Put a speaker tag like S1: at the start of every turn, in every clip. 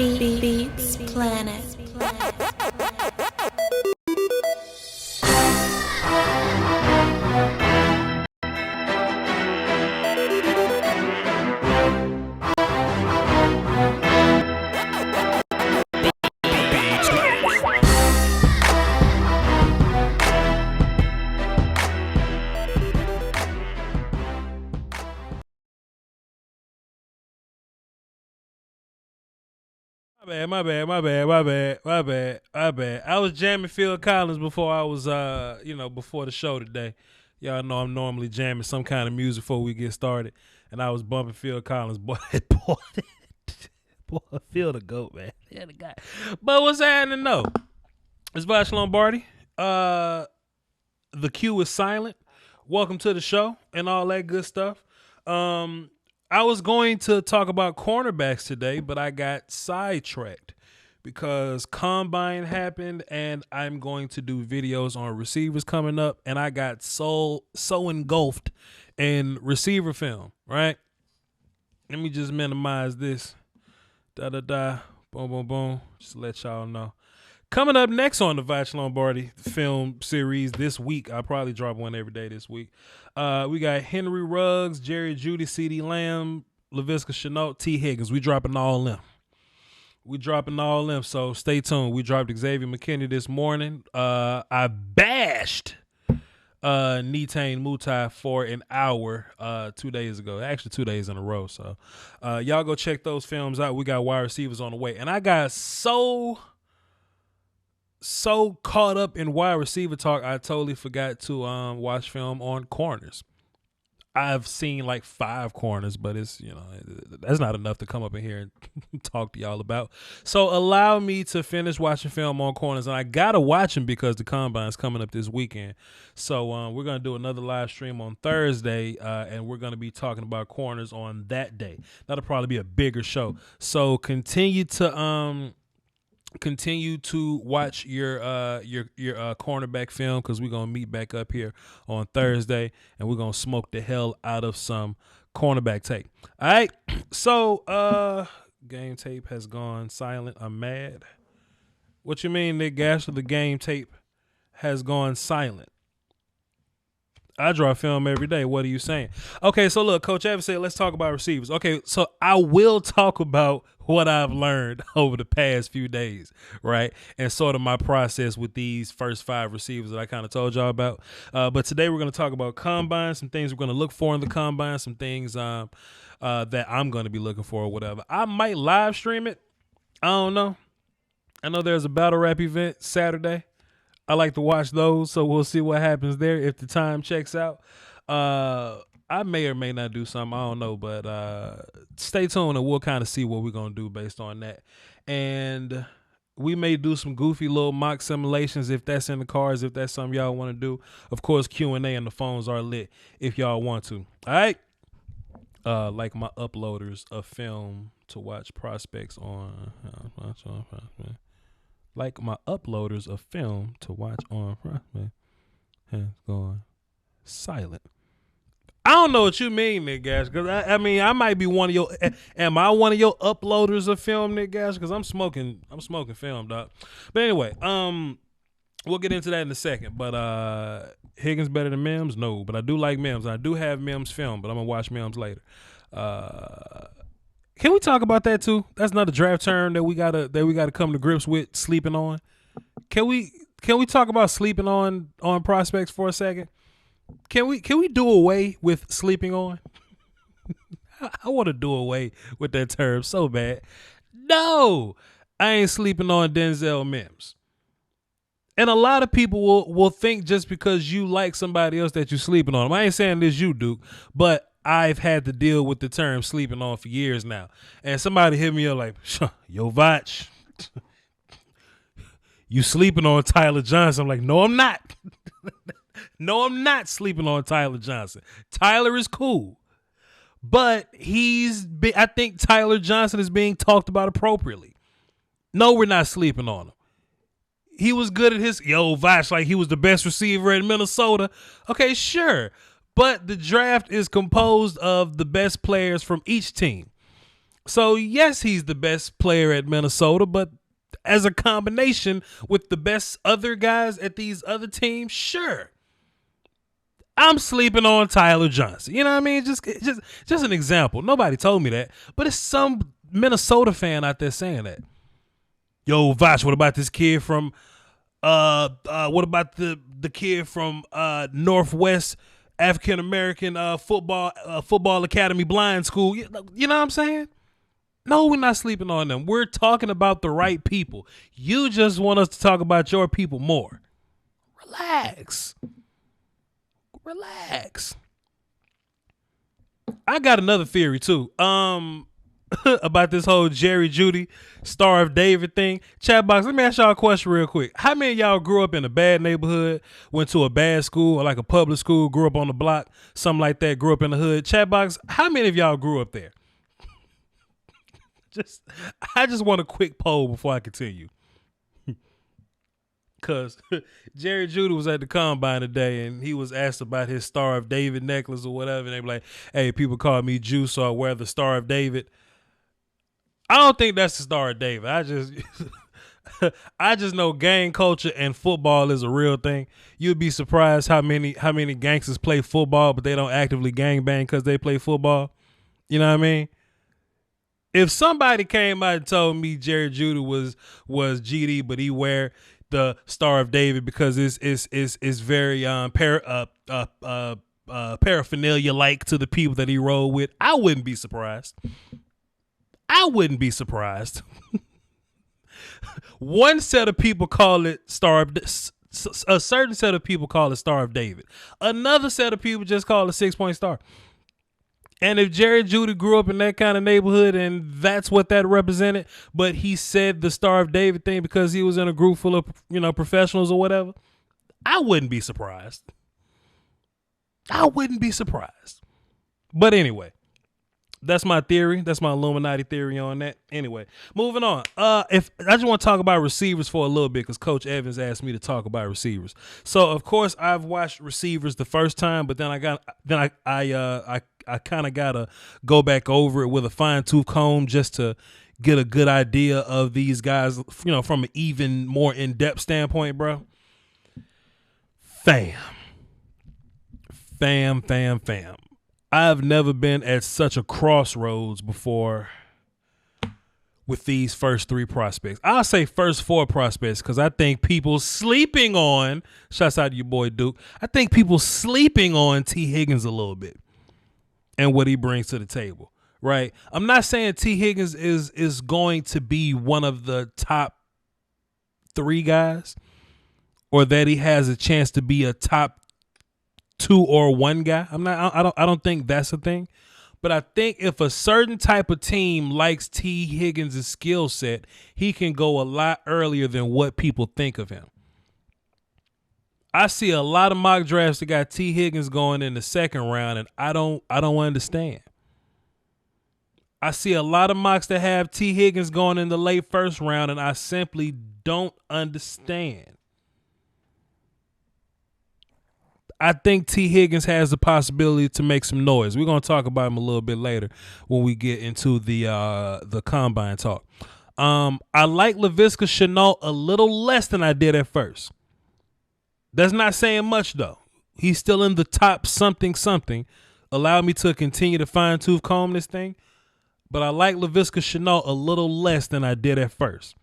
S1: Beats Planet.
S2: My bad. I was jamming Phil Collins before I was, before the show today. Y'all know I'm normally jamming some kind of music before we get started, and I was bumping Phil Collins. Boy, Phil the goat, man. Yeah, the guy. But what's happening though? It's Voch Lombardi. The queue is silent. Welcome to the show and all that good stuff. I was going to talk about cornerbacks today, but I got sidetracked because Combine happened, and I'm going to do videos on receivers coming up, and I got so engulfed in receiver film, right? Let me just minimize this. Boom. Just to let y'all know. Coming up next on the Voch Lombardi film series this week, I'll probably drop one every day this week. We got Henry Ruggs, Jerry Jeudy, CeeDee Lamb, Laviska Shenault, T. Higgins. We dropping all them. So stay tuned. We dropped Xavier McKinney this morning. I bashed Netane Mutai for an hour 2 days ago. Actually, 2 days in a row. So y'all go check those films out. We got wide receivers on the way. And I got so caught up in wide receiver talk, I totally forgot to watch film on corners. I've seen like 5 corners, but it's, that's not enough to come up in here and talk to y'all about. So allow me to finish watching film on corners, and I gotta watch them because the Combine's coming up this weekend. So we're gonna do another live stream on Thursday, and we're gonna be talking about corners on that day. That'll probably be a bigger show. So continue to watch your cornerback film, because we're going to meet back up here on Thursday, and we're going to smoke the hell out of some cornerback tape. All right. So game tape has gone silent. I'm mad. What you mean, Nick Gasser? The game tape has gone silent. I draw film every day. What are you saying? Okay, so look, Coach Evans said, let's talk about receivers. Okay, so I will talk about what I've learned over the past few days, right? And sort of my process with these first 5 receivers that I kind of told y'all about. But today we're going to talk about Combine, some things we're going to look for in the Combine, some things that I'm going to be looking for or whatever. I might live stream it. I don't know. I know there's a battle rap event Saturday. I like to watch those, so we'll see what happens there if the time checks out. I may or may not do something, I don't know, but stay tuned and we'll kind of see what we're going to do based on that. And we may do some goofy little mock simulations if that's in the cards, if that's something y'all want to do. Of course, Q&A and the phones are lit if y'all want to. All right? Like my uploaders of film to watch prospects on. Like my uploaders of film to watch on prospect has gone silent. I don't know what you mean, Nick Gash, because I mean I might be one of your. Am I one of your uploaders of film, Nick Gash? Because I'm smoking film, dog. But anyway, we'll get into that in a second. But Higgins better than Mims? No, but I do like Mims. I do have Mims film, but I'm gonna watch Mims later. Can we talk about that too? That's another draft term that we gotta come to grips with. Sleeping on. Can we talk about sleeping on prospects for a second? Can we do away with sleeping on? I want to do away with that term so bad. No, I ain't sleeping on Denzel Mims. And a lot of people will think just because you like somebody else that you're sleeping on them. I ain't saying this you, Duke, but I've had to deal with the term sleeping on for years now. And somebody hit me up like, yo, Voch, you sleeping on Tyler Johnson. I'm like, no, I'm not. No, I'm not sleeping on Tyler Johnson. Tyler is cool. But I think Tyler Johnson is being talked about appropriately. No, we're not sleeping on him. He was good at Voch, like he was the best receiver in Minnesota. Okay, sure. But the draft is composed of the best players from each team. So yes, he's the best player at Minnesota, but as a combination with the best other guys at these other teams, sure. I'm sleeping on Tyler Johnson. You know what I mean? Just an example. Nobody told me that, but it's some Minnesota fan out there saying that. Yo, Voch, what about this kid from what about the kid from Northwest African American football academy blind school? You know what I'm saying? No, we're not sleeping on them. We're talking about the right people. You just want us to talk about your people more. Relax. I got another theory too. About this whole Jerry Judy Star of David thing. Chat box, let me ask y'all a question real quick. How many of y'all grew up in a bad neighborhood, went to a bad school or like a public school, grew up on the block, something like that, grew up in the hood? Chat box, how many of y'all grew up there? I just want a quick poll before I continue. Cause Jerry Judy was at the combine today and he was asked about his Star of David necklace or whatever. And they were like, hey, people call me Jew, so I wear the Star of David. I don't think that's the Star of David. I just know gang culture and football is a real thing. You'd be surprised how many gangsters play football, but they don't actively gang bang because they play football. You know what I mean? If somebody came out and told me Jerry Judy was GD, but he wear the Star of David because it's very paraphernalia like to the people that he rolled with, I wouldn't be surprised. One set of people call it a certain set of people call it Star of David. Another set of people just call it 6-point star. And if Jerry Judy grew up in that kind of neighborhood and that's what that represented, but he said the Star of David thing because he was in a group full of, professionals or whatever, I wouldn't be surprised. But anyway, that's my theory. That's my Illuminati theory on that. Anyway, moving on. If I just want to talk about receivers for a little bit because Coach Evans asked me to talk about receivers. So of course I've watched receivers the first time, but then I kind of gotta go back over it with a fine tooth comb just to get a good idea of these guys, from an even more in depth standpoint, bro. Fam. I've never been at such a crossroads before with these first three prospects. I'll say first four prospects because I think people sleeping on, shouts out to your boy Duke, I think people sleeping on T. Higgins a little bit and what he brings to the table, right? I'm not saying T. Higgins is going to be one of the top three guys or that he has a chance to be a top 2 or 1 guy. I don't think that's a thing. But I think if a certain type of team likes T. Higgins' skill set, he can go a lot earlier than what people think of him. I see a lot of mock drafts that got T. Higgins going in the second round, and I don't understand. I see a lot of mocks that have T. Higgins going in the late first round, and I simply don't understand. I think T. Higgins has the possibility to make some noise. We're going to talk about him a little bit later when we get into the combine talk. I like Laviska Shenault a little less than I did at first. That's not saying much, though. He's still in the top something. Allow me to continue to fine-tooth comb this thing. But I like Laviska Shenault a little less than I did at first.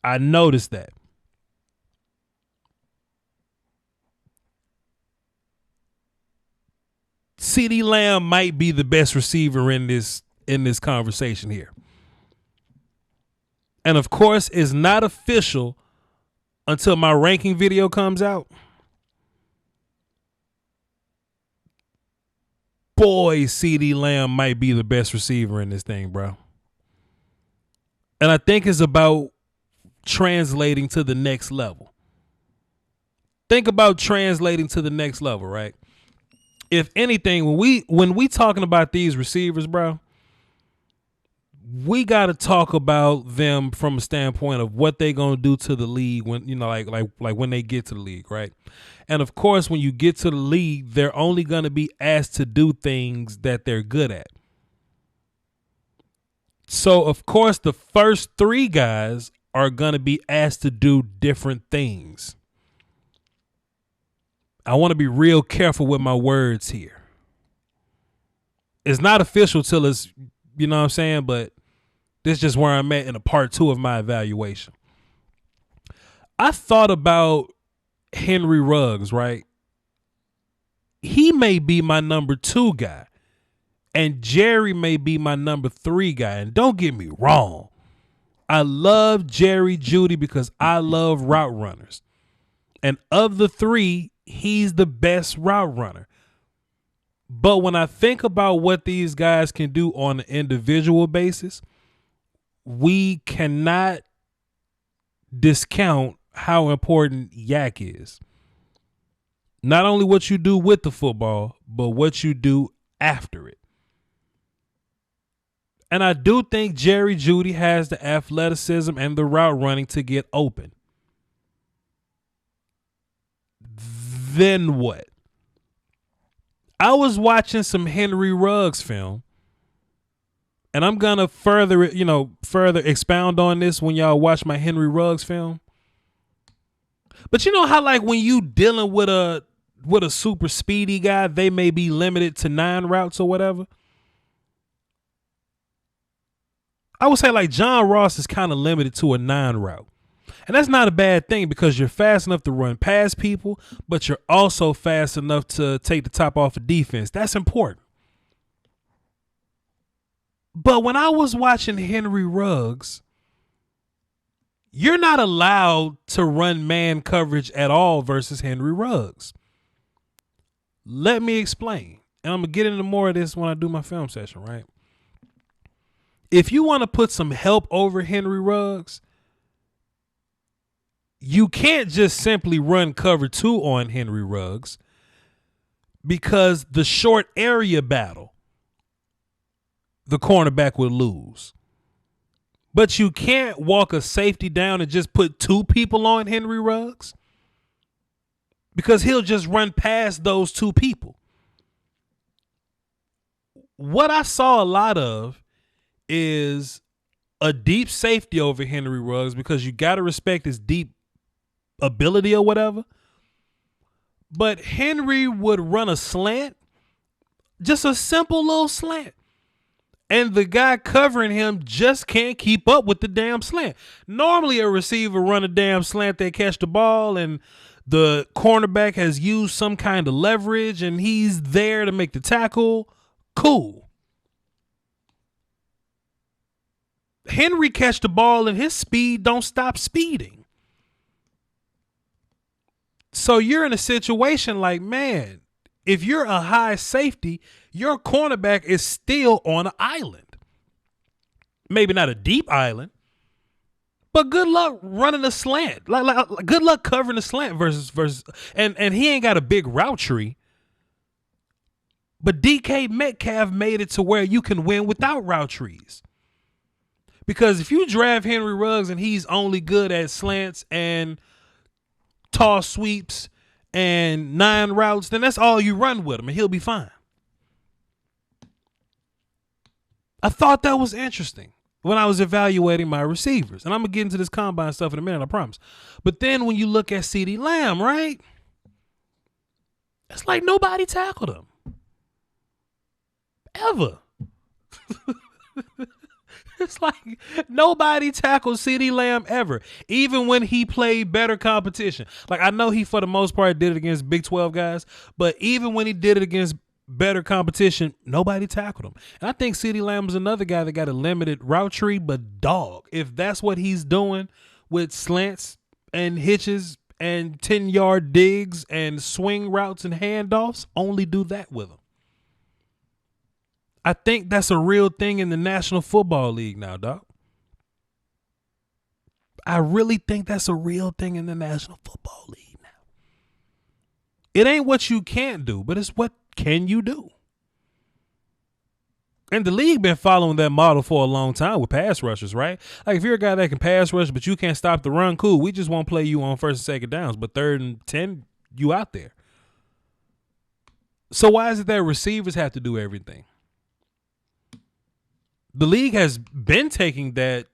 S2: I noticed that. CeeDee Lamb might be the best receiver in this conversation here. And of course, it's not official until my ranking video comes out. Boy, CeeDee Lamb might be the best receiver in this thing, bro. And I think it's about translating to the next level. Think about translating to the next level, right? If anything, when we talking about these receivers, bro, we got to talk about them from a standpoint of what they gonna do to the league when like when they get to the league, right? And of course, when you get to the league, they're only gonna be asked to do things that they're good at. So, of course, the first three guys are going to be asked to do different things. I want to be real careful with my words here. It's not official till it's, you know what I'm saying? But this is just where I'm at in a part 2 of my evaluation. I thought about Henry Ruggs, right? He may be my number 2 guy. And Jerry may be my number 3 guy. And don't get me wrong. I love Jerry Jeudy because I love route runners. And of the 3, he's the best route runner. But when I think about what these guys can do on an individual basis, we cannot discount how important Yak is. Not only what you do with the football, but what you do after it. And I do think Jerry Jeudy has the athleticism and the route running to get open. Then what? I was watching some Henry Ruggs film, and I'm gonna further expound on this when y'all watch my Henry Ruggs film. But you know how, like, when you dealing with a super speedy guy, they may be limited to 9 routes or whatever. I would say like John Ross is kind of limited to a 9 route. And that's not a bad thing because you're fast enough to run past people, but you're also fast enough to take the top off of defense. That's important. But when I was watching Henry Ruggs, you're not allowed to run man coverage at all versus Henry Ruggs. Let me explain. And I'm going to get into more of this when I do my film session, right? If you want to put some help over Henry Ruggs, you can't just simply run cover 2 on Henry Ruggs because the short area battle, the cornerback would lose. But you can't walk a safety down and just put 2 people on Henry Ruggs because he'll just run past those 2 people. What I saw a lot of is a deep safety over Henry Ruggs because you got to respect his deep ability or whatever. But Henry would run a slant, just a simple little slant. And the guy covering him just can't keep up with the damn slant. Normally a receiver run a damn slant, they catch the ball and the cornerback has used some kind of leverage and he's there to make the tackle. Cool. Henry catch the ball and his speed don't stop speeding. So you're in a situation like, man, if you're a high safety, your cornerback is still on an island. Maybe not a deep island, but good luck running a slant. Like good luck covering a slant versus and he ain't got a big route tree. But DK Metcalf made it to where you can win without route trees. Because if you draft Henry Ruggs and he's only good at slants and toss sweeps and 9 routes, then that's all you run with him and he'll be fine. I thought that was interesting when I was evaluating my receivers. And I'm going to get into this combine stuff in a minute, I promise. But then when you look at CeeDee Lamb, right? It's like nobody tackled him. Ever. It's like nobody tackled CeeDee Lamb ever, even when he played better competition. Like, I know he, for the most part, did it against Big 12 guys, but even when he did it against better competition, nobody tackled him. And I think CeeDee Lamb is another guy that got a limited route tree, but dog, if that's what he's doing with slants and hitches and 10-yard digs and swing routes and handoffs, only do that with him. I think that's a real thing in the National Football League now, dog. I really think that's a real thing in the National Football League now. It ain't what you can't do, but it's what can you do. And the league been following that model for a long time with pass rushers, right? Like, if you're a guy that can pass rush, but you can't stop the run, cool. We just won't play you on 1st and 2nd downs, but 3rd and 10, you out there. So why is it that receivers have to do everything? The league has been taking that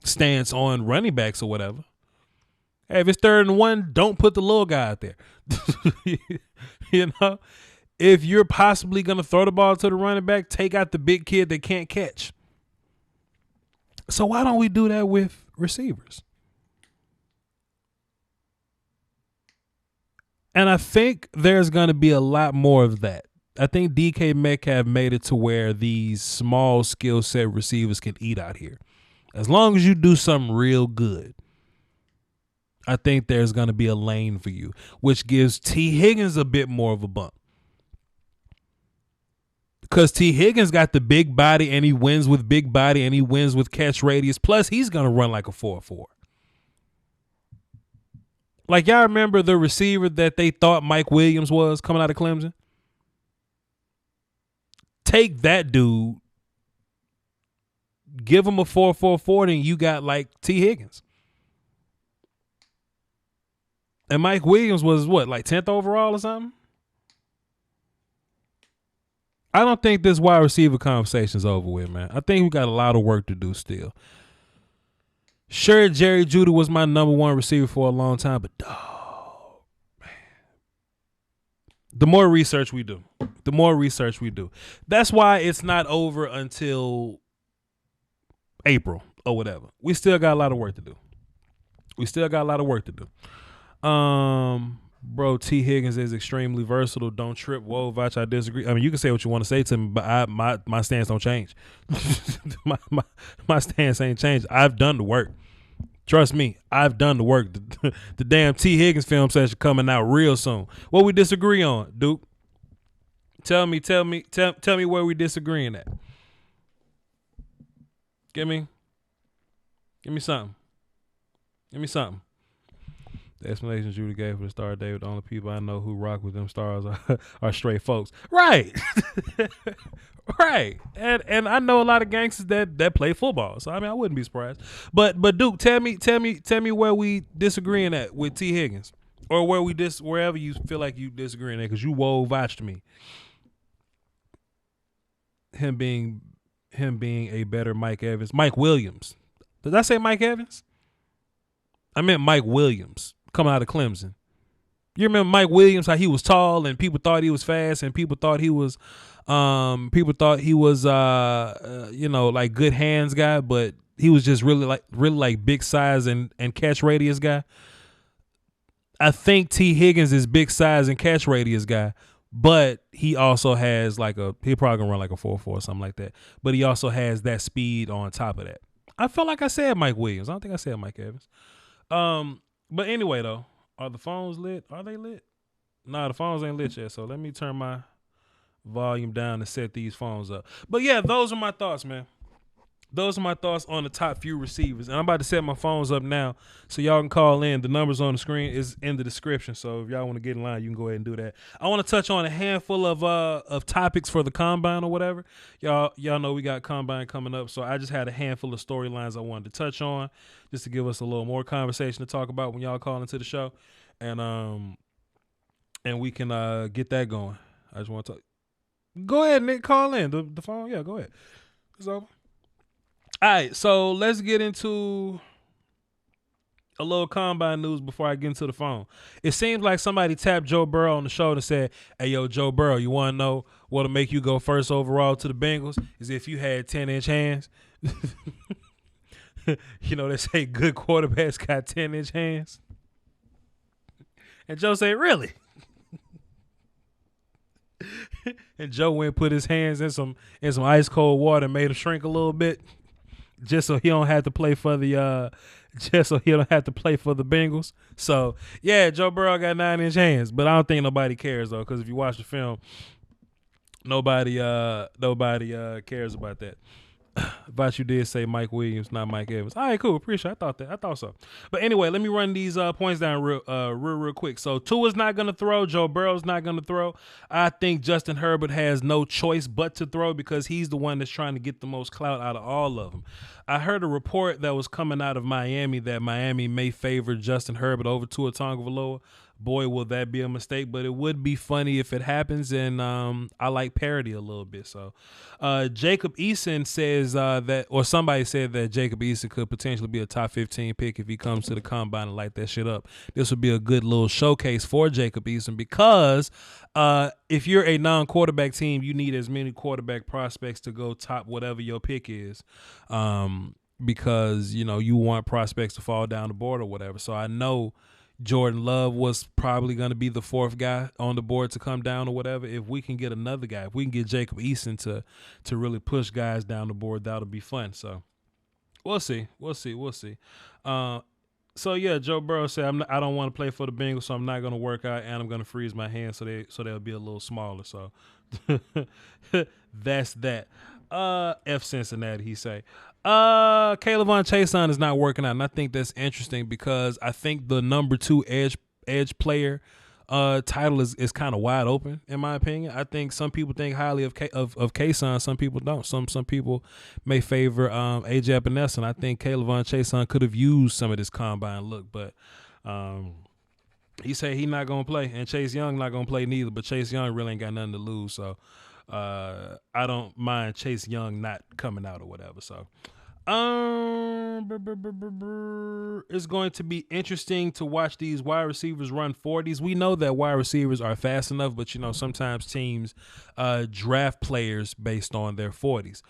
S2: stance on running backs or whatever. Hey, if it's 3rd and 1, don't put the little guy out there. You know, if you're possibly going to throw the ball to the running back, take out the big kid that can't catch. So why don't we do that with receivers? And I think there's going to be a lot more of that. I think DK Metcalf made it to where these small skill set receivers can eat out here. As long as you do something real good, I think there's going to be a lane for you, which gives T. Higgins a bit more of a bump. Because T. Higgins got the big body, and he wins with big body, and he wins with catch radius. Plus, he's going to run like a 4.4. Like, y'all remember the receiver that they thought Mike Williams was coming out of Clemson? Take that dude, give him a 4.44, and you got like T. Higgins. And Mike Williams was what, like 10th overall or something? I don't think this wide receiver conversation's over with, man. I think we got a lot of work to do still. Sure, Jerry Jeudy was my number 1 receiver for a long time, but dog, man. The more research we do, that's why it's not over until April or whatever. We still got a lot of work to do. Bro, T. Higgins is extremely versatile. Don't trip. Whoa, Voch, I disagree. I mean, you can say what you want to say to me, but my stance don't change. my stance ain't changed. I've done the work. Trust me, I've done the work. The damn T. Higgins film session coming out real soon. What we disagree on, Duke? Tell me where we disagreeing at. Give me something. The explanation Judy gave for the Star David, the only people I know who rock with them stars are straight folks. Right. Right. And I know a lot of gangsters that play football. So I mean I wouldn't be surprised. But Duke, tell me where we disagreeing at with T. Higgins. Or wherever you feel like you disagreeing at, because you watched me. Him being a better Mike Evans. Mike Williams. Did I say Mike Evans? I meant Mike Williams coming out of Clemson. You remember Mike Williams, how he was tall and people thought he was fast and people thought he was like good hands guy, but he was just really like big size and catch radius guy. I think T. Higgins is big size and catch radius guy, but he also has he probably gonna run like a 4.4 or something like that. But he also has that speed on top of that. I felt like I said Mike Williams. I don't think I said Mike Evans. But anyway though, are the phones lit? Are they lit? Nah, the phones ain't lit yet. So let me turn my volume down and set these phones up. But yeah, those are my thoughts, man. Those are my thoughts on the top few receivers. And I'm about to set my phones up now so y'all can call in. The numbers on the screen is in the description. So if y'all want to get in line, you can go ahead and do that. I want to touch on a handful of topics for the combine or whatever. Y'all know we got combine coming up. So I just had a handful of storylines I wanted to touch on just to give us a little more conversation to talk about when y'all call into the show. And we can get that going. I just want to talk. Go ahead, Nick. Call in. The phone. Yeah, go ahead. It's over. All right, so let's get into a little combine news before I get into the phone. It seems like somebody tapped Joe Burrow on the shoulder and said, "Hey, yo, Joe Burrow, you want to know what'll make you go first overall to the Bengals? Is if you had 10-inch hands." You know, they say good quarterbacks got 10-inch hands. And Joe said, "Really?" And Joe went and put his hands in some ice cold water and made him shrink a little bit. Just so he don't have to play for the Bengals. So yeah, Joe Burrow got 9-inch hands, but I don't think nobody cares though, because if you watch the film, nobody cares about that. But you did say Mike Williams, not Mike Evans. All right, cool. Appreciate it. I thought so. But anyway, let me run these points down real quick. So Tua's not going to throw. Joe Burrow's not going to throw. I think Justin Herbert has no choice but to throw because he's the one that's trying to get the most clout out of all of them. I heard a report that was coming out of Miami that Miami may favor Justin Herbert over Tua Tagovailoa, boy, will that be a mistake. But it would be funny if it happens, and I like parody a little bit. So Jacob Eason says that, or somebody said that Jacob Eason could potentially be a top 15 pick if he comes to the combine and light that shit up. This would be a good little showcase for Jacob Eason because if you're a non-quarterback team, you need as many quarterback prospects to go top whatever your pick is. Because, you want prospects to fall down the board or whatever. So I know Jordan Love was probably going to be the fourth guy on the board to come down or whatever. If we can get another guy, if we can get Jacob Eason to really push guys down the board, that'll be fun. So we'll see. So yeah, Joe Burrow said, I don't want to play for the Bengals, so I'm not going to work out, and I'm going to freeze my hands so they'll be a little smaller. So that's that. F Cincinnati, he say. Kayvon Chason is not working out, and I think that's interesting because I think the number 2 edge player title is kind of wide open in my opinion. I think some people think highly of Kason, some people don't. Some people may favor AJ Epinesa, and I think Kayvon Chason could have used some of this combine look, but he said he not gonna play, and Chase Young not gonna play neither. But Chase Young really ain't got nothing to lose, so I don't mind Chase Young not coming out or whatever. So it's going to be interesting to watch these wide receivers run 40s. We know that wide receivers are fast enough, but sometimes teams draft players based on their 40s.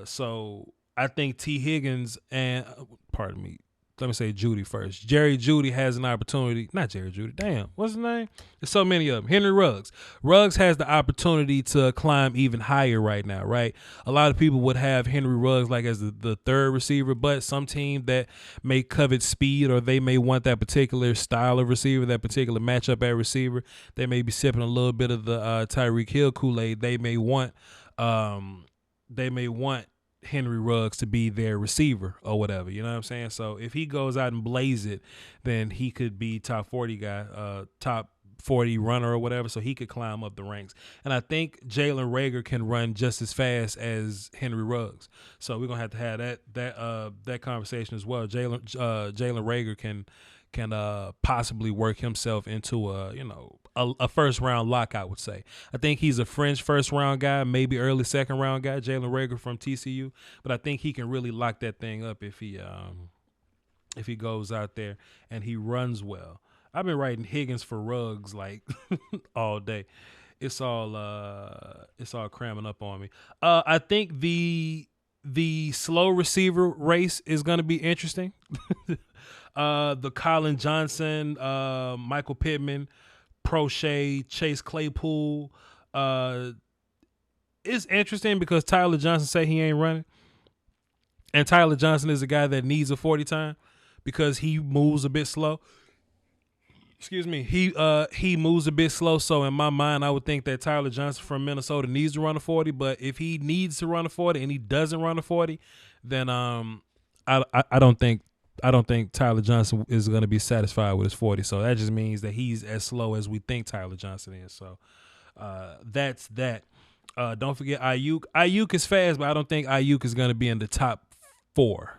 S2: So I think T. Higgins and pardon me, let me say Judy first. Jerry Judy has an opportunity. Not Jerry Judy. Damn. What's his name? There's so many of them. Henry Ruggs. Ruggs has the opportunity to climb even higher right now, right? A lot of people would have Henry Ruggs like as the third receiver, but some team that may covet speed or they may want that particular style of receiver, that particular matchup at receiver, they may be sipping a little bit of the Tyreek Hill Kool-Aid. They may want Henry Ruggs to be their receiver or whatever, you know what I'm saying? So if he goes out and blaze it, then he could be top 40 guy, top 40 runner or whatever, so he could climb up the ranks. And I think Jalen Reagor can run just as fast as Henry Ruggs. So we're gonna have that conversation as well. Jalen Reagor can possibly work himself into a first round lock, I would say. I think he's a fringe first round guy, maybe early second round guy, Jalen Reagor from TCU, but I think he can really lock that thing up if he goes out there and he runs well. I've been writing Higgins for Ruggs like all day. It's all cramming up on me. I think the slow receiver race is going to be interesting. The Colin Johnson, Michael Pittman, Prochet, Chase Claypool. It's interesting because Tyler Johnson say he ain't running. And Tyler Johnson is a guy that needs a 40 time because he moves a bit slow. Excuse me. He moves a bit slow. So in my mind, I would think that Tyler Johnson from Minnesota needs to run a 40. But if he needs to run a 40 and he doesn't run a 40, then I don't think Tyler Johnson is going to be satisfied with his 40. So that just means that he's as slow as we think Tyler Johnson is. So that's that. Don't forget Ayuk. Ayuk is fast, but I don't think Ayuk is going to be in the top 4.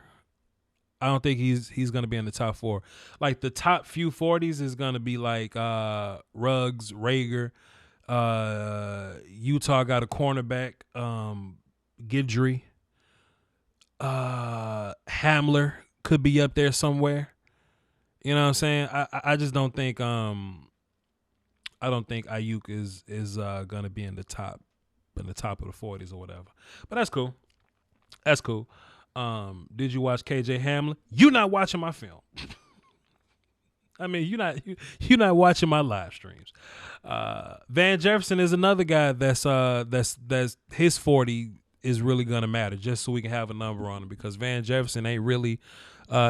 S2: I don't think he's going to be in the top 4. Like the top few 40s is going to be like Ruggs, Reagor. Utah got a cornerback, Guidry. Hamler could be up there somewhere. You know what I'm saying? I just don't think I don't think Ayuk is gonna be in the top of the 40s or whatever. But that's cool. That's cool. Did you watch KJ Hamler? You not watching my film. I mean, you're not watching my live streams. Van Jefferson is another guy that's his 40 is really gonna matter, just so we can have a number on him, because Van Jefferson ain't really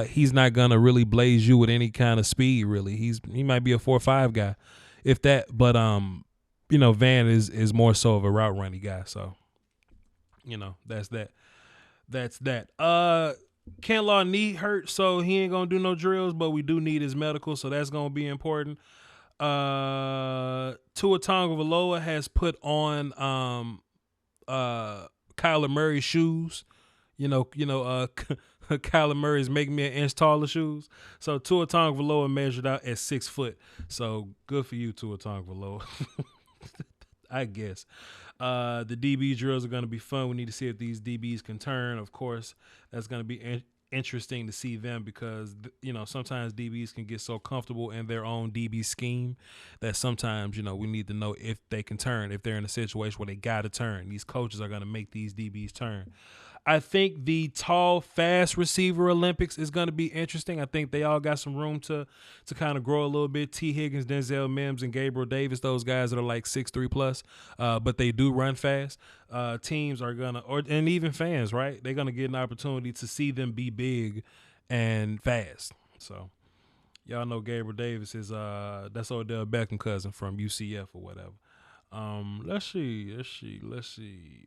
S2: he's not gonna really blaze you with any kind of speed, really. He might be a 4.5 guy, if that, but Van is more so of a route running guy. So, that's that. That's that. Ken Law knee hurt, so he ain't gonna do no drills, but we do need his medical, so that's gonna be important. Tua Tagovailoa has put on Kyler Murray's shoes. Kyler Murray's make me an inch taller shoes. So Tua Tagovailoa measured out at 6 foot. So good for you, Tua Tagovailoa. I guess. The DB drills are going to be fun. We need to see if these DBs can turn. Of course, that's going to be interesting to see them because sometimes DBs can get so comfortable in their own DB scheme that sometimes we need to know if they can turn. If they're in a situation where they got to turn, these coaches are going to make these DBs turn. I think the tall, fast receiver Olympics is going to be interesting. I think they all got some room to kind of grow a little bit. T. Higgins, Denzel Mims, and Gabriel Davis, those guys that are like 6'3" plus, but they do run fast. Teams are going to, and even fans, right? They're going to get an opportunity to see them be big and fast. So y'all know Gabriel Davis is that's Odell Beckham cousin from UCF or whatever. Let's see.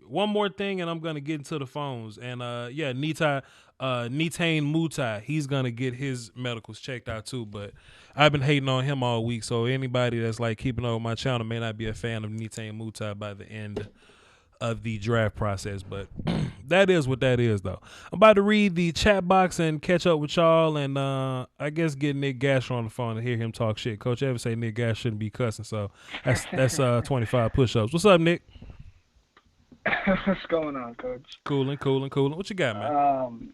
S2: One more thing, and I'm gonna get into the phones. And Nitane Mutai, he's gonna get his medicals checked out too. But I've been hating on him all week, so anybody that's like keeping up with my channel may not be a fan of Nitane Mutai by the end of the draft process. But that is what that is, though. I'm about to read the chat box and catch up with y'all, and I guess get Nick Gasher on the phone and hear him talk shit. Coach Evans say Nick Gasher shouldn't be cussing, so that's 25 push-ups. What's up, Nick?
S3: What's going on, Coach?
S2: Cooling. What you got, man?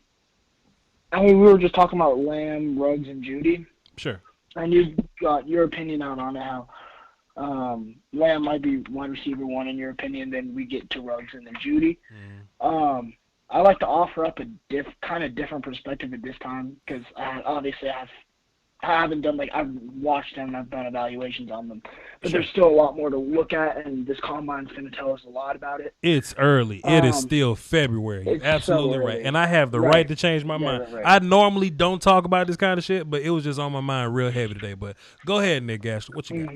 S3: We were just talking about Lamb, Ruggs, and Judy.
S2: Sure.
S3: And you got your opinion out on it, how Lamb might be wide receiver one in your opinion, then we get to Ruggs and then Judy. I like to offer up a kind of different perspective at this time because I haven't done, I've watched them and I've done evaluations on them. But There's still a lot more to look at, and this combine's going to tell us a lot about it.
S2: It's early. It is still February. You're absolutely right. And I have the right to change my mind. Right. I normally don't talk about this kind of shit, but it was just on my mind real heavy today. But go ahead, Nick Gasher. What you got?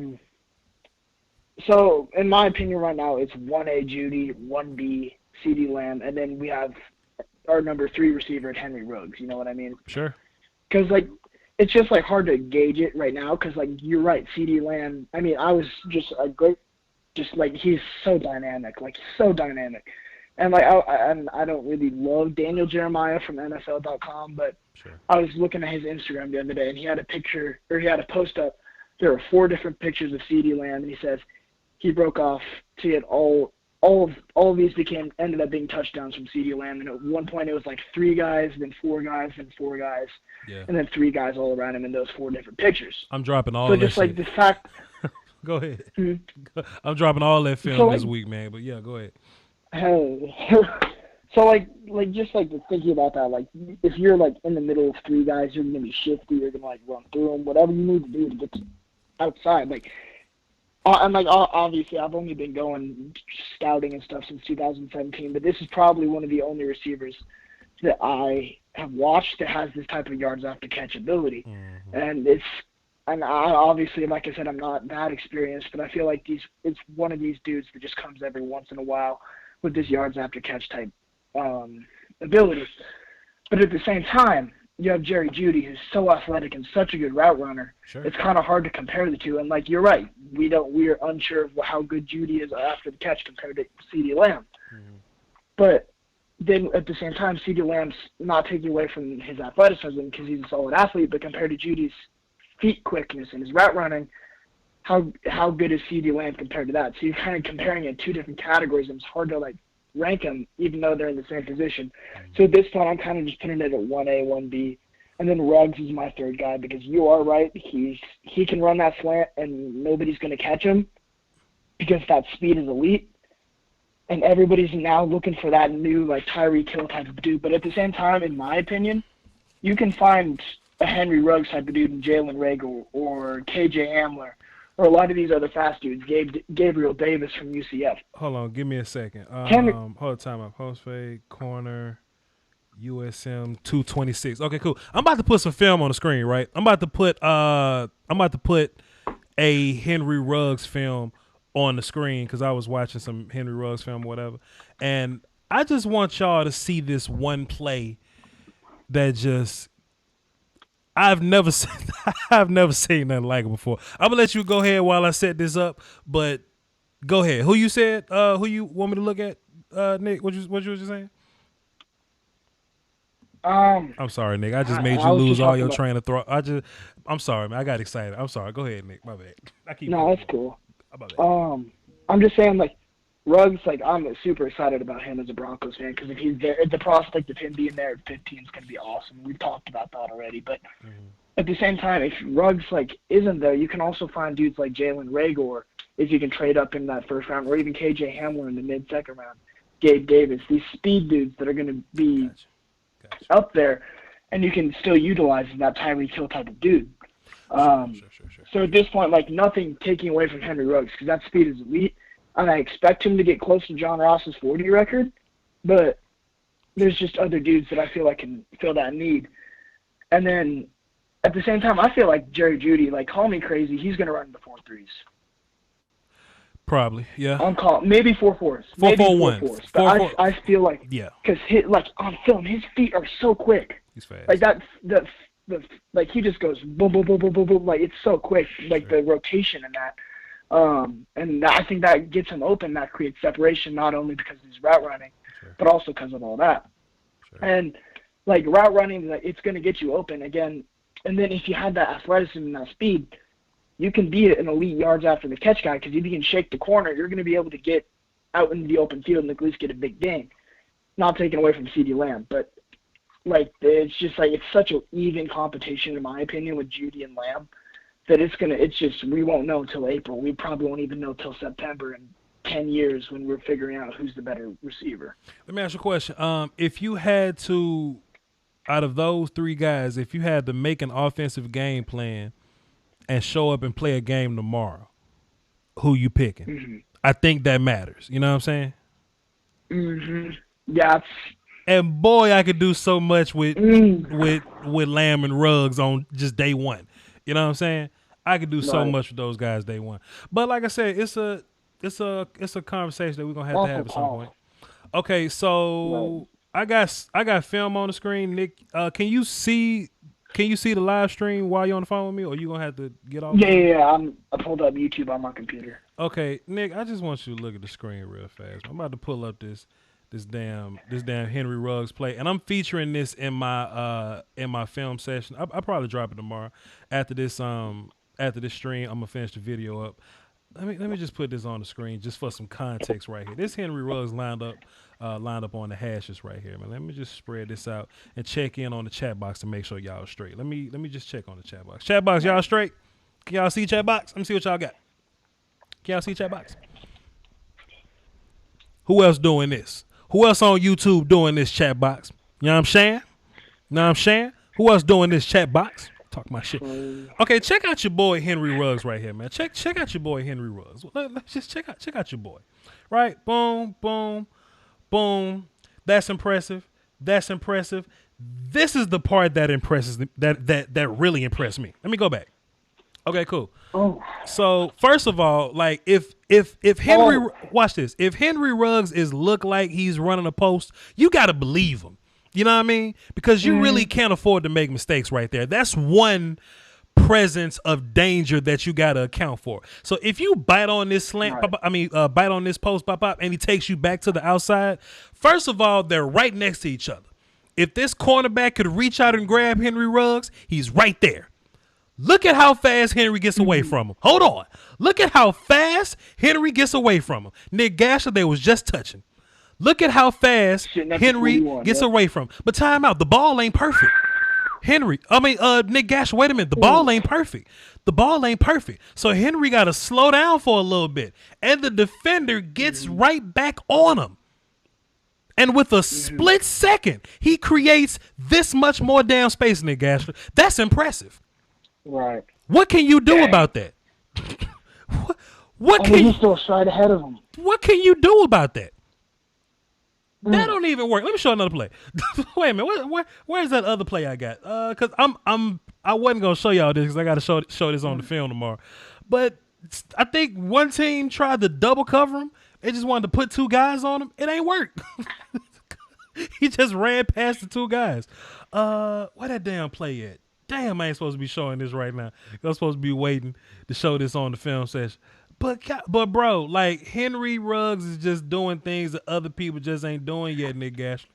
S3: So, in my opinion right now, it's 1A Judy, 1B CeeDee Lamb, and then we have our number 3 receiver at Henry Ruggs. You know what I mean?
S2: Sure.
S3: Because, it's just, hard to gauge it right now because, you're right, CeeDee Lamb, I was just he's so dynamic, And, I don't really love Daniel Jeremiah from NFL.com, but
S2: sure.
S3: I was looking at his Instagram the other day, and he had a post up. There are 4 different pictures of CeeDee Lamb, and he says he broke off to get all of these ended up being touchdowns from CeeDee Lamb. And at one point it was 3 guys, then 4 guys, then 4 guys, and then 3 guys all around him in those 4 different pictures.
S2: I'm dropping all
S3: so
S2: that
S3: just
S2: shit.
S3: the fact.
S2: Go ahead. I'm dropping all that film this week, man. But yeah, go ahead.
S3: So just thinking about that, if you're in the middle of 3 guys, you're gonna be shifty. You're gonna run through them, whatever you need to do to get outside. Obviously I've only been going scouting and stuff since 2017, but this is probably one of the only receivers that I have watched that has this type of yards after catch ability. And obviously, like I said, I'm not that experienced, but I feel like it's one of these dudes that just comes every once in a while with this yards after catch type ability. But at the same time, you have Jerry Jeudy, who's so athletic and such a good route runner.
S2: Sure. It's
S3: kind of hard to compare the two. And you're right, we are unsure of how good Jeudy is after the catch compared to CeeDee Lamb. But then at the same time, CeeDee Lamb's not taking away from his athleticism because he's a solid athlete, but compared to Judy's feet quickness and his route running, how good is CeeDee Lamb compared to that? So you're kind of comparing it in 2 different categories, and it's hard to rank them even though they're in the same position. So at this point, I'm kind of just putting it at 1A, 1B, and then Ruggs is my 3rd guy because you are right. He can run that slant and nobody's going to catch him because that speed is elite. And everybody's now looking for that new Tyreek Hill type of dude. But at the same time, in my opinion, you can find a Henry Ruggs type of dude in Jalen Reagor or KJ Hamler or a lot of these other fast dudes, Gabriel Davis from UCF.
S2: Hold on, give me a second. Hold on, time up. Post fade, corner, USM 226. Okay, cool. I'm about to put some film on the screen, right? I'm about to put a Henry Ruggs film on the screen because I was watching some Henry Ruggs film or whatever. And I just want y'all to see this one play that just I've never seen nothing like it before. I'm gonna let you go ahead while I set this up, but go ahead. Who you said? Who you want me to look at? Nick, what you was just saying? I'm sorry, Nick. I just
S3: I,
S2: made
S3: I
S2: you
S3: was
S2: lose
S3: just
S2: all
S3: talking
S2: your
S3: about.
S2: train of thought. I'm sorry, man. I got excited. I'm sorry. Go ahead, Nick. My bad. I keep
S3: No,
S2: going.
S3: that's cool.
S2: My bad.
S3: I'm just saying, like, Ruggs, like, I'm super excited about him as a Broncos fan because if he's there, the prospect of him being there at 15 is going to be awesome. We've talked about that already. But at the same time, if Ruggs, like, isn't there, you can also find dudes like Jalen Reagor if you can trade up in that first round, or even KJ Hamler in the mid-second round, Gabe Davis, these speed dudes that are going to be
S2: Gotcha.
S3: up there, and you can still utilize that Tyreek Hill type of dude.
S2: Sure.
S3: So at this point, like, nothing taking away from Henry Ruggs because that speed is elite, and I expect him to get close to John Ross's 40 record, but there's just other dudes that I feel like can fill that need. And then at the same time, I feel like Jerry Jeudy, like, call me crazy, he's going to run the 4-3s.
S2: Probably, yeah.
S3: On call, maybe 4-4s.
S2: 4-4-1.
S3: But I feel like,
S2: yeah,
S3: because like on film, his feet are so quick.
S2: he's fast.
S3: Like the like he just goes boom, boom, boom, boom, boom, boom. Like it's so quick. Like the rotation in that. And I think that gets him open. That creates separation, not only because he's route running, but also because of all that. And like route running, like, it's going to get you open again. And then if you have that athleticism and that speed, you can be an elite yards after the catch guy because if you can shake the corner, you're going to be able to get out into the open field and at least get a big gain. Not taken away from CeeDee Lamb, but like it's just like it's such an even competition in my opinion with Jeudy and Lamb that it's just we won't know until April. We probably won't even know till September in 10 years when we're figuring out who's the better receiver.
S2: Let me ask you a question. If you had to, out of those three guys, if you had to make an offensive game plan and show up and play a game tomorrow, who you picking?
S3: Mm-hmm.
S2: I think that matters. You know what I'm saying?
S3: Mm-hmm. Yeah.
S2: And boy, I could do so much with Lamb and Ruggs on just day one. You know what I'm saying? I could do so much with those guys day one. But like I said, it's a conversation that we're gonna have to have at some point. Okay, so I got film on the screen. Nick, can you see the live stream while you're on the phone with me, or you gonna have to get off?
S3: Yeah. I pulled up YouTube on my computer.
S2: Okay, Nick, I just want you to look at the screen real fast. I'm about to pull up this damn Henry Ruggs play, and I'm featuring this in my film session. I probably drop it tomorrow after this stream. I'm gonna finish the video up. Let me just put this on the screen just for some context right here. This Henry Ruggs lined up on the hashes right here, man. Let me just spread this out and check in on the chat box to make sure y'all straight. Let me just check on the chat box. Chat box, y'all straight? Can y'all see chat box? Let me see what y'all got. Can y'all see chat box? Who else doing this? Who else on YouTube doing this chat box? You know what I'm saying? Who else doing this chat box? Talk my shit. Okay, check out your boy Henry Ruggs right here, man. Check out your boy Henry Ruggs. Let's just check out your boy. Right? Boom, boom, boom. That's impressive. This is the part that impresses that really impressed me. Let me go back. Okay, cool.
S3: Oh.
S2: So first of all, like if Henry watch this, if Henry Ruggs look like he's running a post, you gotta believe him. You know what I mean? Because you really can't afford to make mistakes right there. That's one presence of danger that you gotta account for. So if you bite on this slant, bite on this post, and he takes you back to the outside. First of all, they're right next to each other. If this cornerback could reach out and grab Henry Ruggs, he's right there. Look at how fast Henry gets away from him. Hold on. Look at how fast Henry gets away from him. Nick Gasher, they was just touching. Look at how fast Henry gets away from him. But time out. The ball ain't perfect. Nick Gasher, wait a minute. The ball ain't perfect. So Henry got to slow down for a little bit. And the defender gets right back on him. And with a split second, he creates this much more damn space, Nick Gasher. That's impressive.
S3: Right.
S2: What can you do about that?
S3: He's still straight ahead of him.
S2: What can you do about that? That don't even work. Let me show another play. Wait a minute. Where's that other play I got? Cause I wasn't gonna show y'all this because I got to show this on the film tomorrow. But I think one team tried to double cover him. They just wanted to put two guys on him. It ain't worked. He just ran past the two guys. Where that damn play at? Damn, I ain't supposed to be showing this right now. I'm supposed to be waiting to show this on the film session. But bro, like Henry Ruggs is just doing things that other people just ain't doing yet, Nick Gash.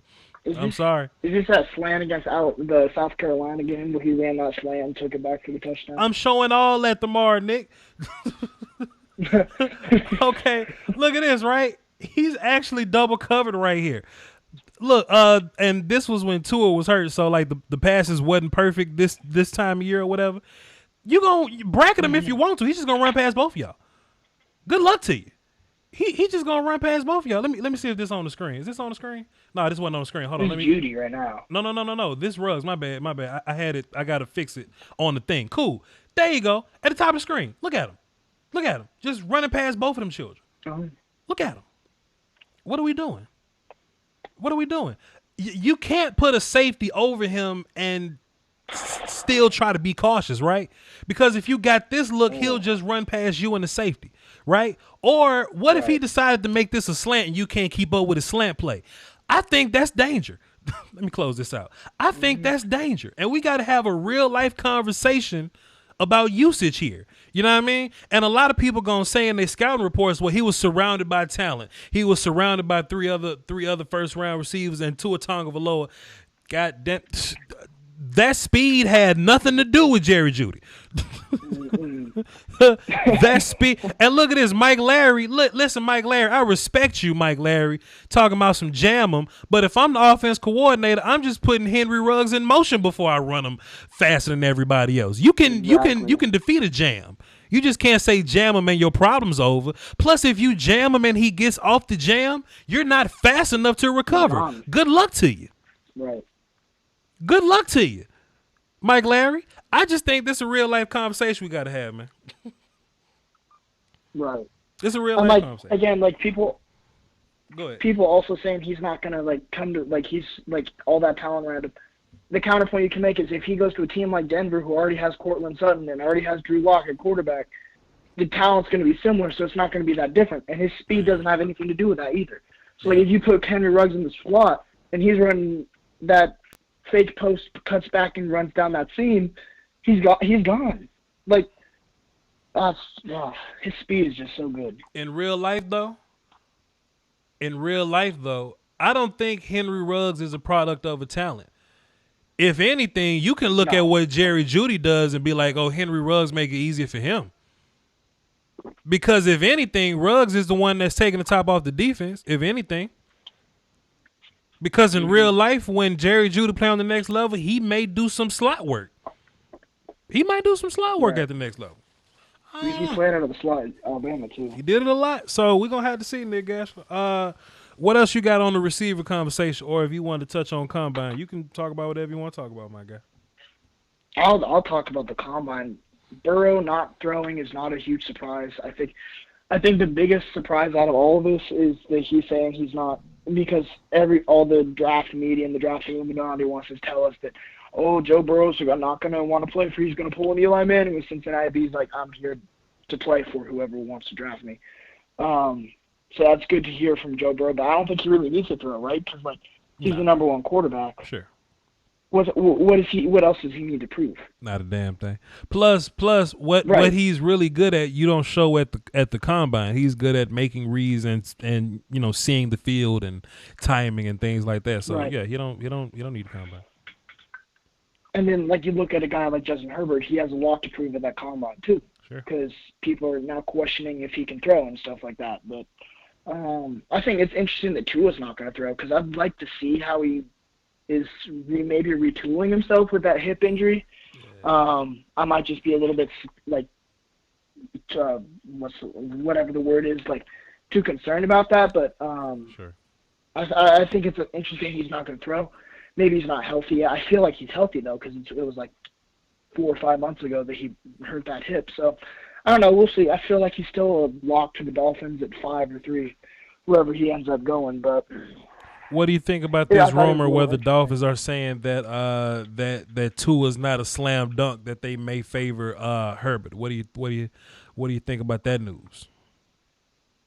S2: I'm sorry.
S3: Is this that slant against the South Carolina game where he ran that slant and took it back for the touchdown?
S2: I'm showing all that tomorrow, Nick. Okay, look at this, right? He's actually double covered right here. Look, and this was when Tua was hurt, so like the passes wasn't perfect this time of year or whatever. You gonna bracket him if you want to. He's just gonna run past both of y'all. Good luck to you. He just gonna run past both of y'all. Let me see if this on the screen. Is this on the screen? No, this wasn't on the screen. Hold on. Let me.
S3: Judy right now.
S2: No. This Ruggs. My bad. I had it. I gotta fix it on the thing. Cool. There you go. At the top of the screen. Look at him. Look at him. Just running past both of them children. Look at him. What are we doing? What are we doing? You can't put a safety over him and still try to be cautious, right? Because if you got this look, he'll just run past you in the safety, right? Or what if he decided to make this a slant and you can't keep up with his slant play? I think that's danger. Let me close this out. I think that's danger. And we got to have a real life conversation about usage here. You know what I mean? And a lot of people gonna say in their scouting reports, well, he was surrounded by talent. He was surrounded by three other first round receivers and Tua Tagovailoa. God damn, that speed had nothing to do with Jerry Jeudy. That speed. And look at this, Mike Larry. Listen, Mike Larry, I respect you, Mike Larry, talking about some jam 'em. But if I'm the offense coordinator, I'm just putting Henry Ruggs in motion before I run him faster than everybody else. You can defeat a jam. You just can't say jam him and your problem's over. Plus, if you jam him and he gets off the jam, you're not fast enough to recover. Good luck to you.
S3: Right.
S2: Good luck to you, Mike Larry. I just think this is a real life conversation we got to have, man.
S3: Right.
S2: This is a real life conversation.
S3: Again, like people.
S2: Go ahead.
S3: People also saying he's not gonna like come to like he's like all that talent around him. The counterpoint you can make is if he goes to a team like Denver, who already has Cortland Sutton and already has Drew Lock at quarterback, the talent's going to be similar, so it's not going to be that different. And his speed doesn't have anything to do with that either. So like if you put Henry Ruggs in the slot and he's running that fake post, cuts back and runs down that seam, he's gone. Like his speed is just so good.
S2: In real life, though, I don't think Henry Ruggs is a product of a talent. If anything, you can look at what Jerry Jeudy does and be like, oh, Henry Ruggs make it easier for him. Because if anything, Ruggs is the one that's taking the top off the defense, if anything. Because in real life, when Jerry Jeudy play on the next level, he may do some slot work. He might do some slot work at the next level.
S3: He's playing out of the slot at Alabama, too.
S2: He did it a lot. So we're going to have to see, Nick Gash. What else you got on the receiver conversation, or if you want to touch on combine, you can talk about whatever you want to talk about, my guy.
S3: I'll talk about the combine. Burrow not throwing is not a huge surprise. I think the biggest surprise out of all of this is that he's saying he's not, because all the draft media and the draft Illuminati wants to tell us that, oh, Joe Burrow's not going to want to play for. He's going to pull an Eli Manning with Cincinnati. But he's like, I'm here to play for whoever wants to draft me. So that's good to hear from Joe Burrow, but I don't think he really needs to throw, right? Because he's the number one quarterback.
S2: Sure.
S3: What else does he need to prove?
S2: Not a damn thing. Plus, what he's really good at, you don't show at the combine. He's good at making reads and seeing the field and timing and things like that. So yeah, you don't need a combine.
S3: And then you look at a guy like Justin Herbert, he has a lot to prove at that combine too.
S2: Sure. Because
S3: people are now questioning if he can throw and stuff like that, but. I think it's interesting that Tua's not going to throw because I'd like to see how he is maybe retooling himself with that hip injury. Yeah. I might just be a little bit whatever the word is, too concerned about that. But
S2: sure.
S3: I think it's interesting he's not going to throw. Maybe he's not healthy. I feel like he's healthy though because it was 4 or 5 months ago that he hurt that hip. So. I don't know. We'll see. I feel like he's still a lock to the Dolphins at 5 or 3, wherever he ends up going. But
S2: what do you think about this rumor where the Dolphins are saying that that Tua's not a slam dunk, that they may favor Herbert? What do you think about that news?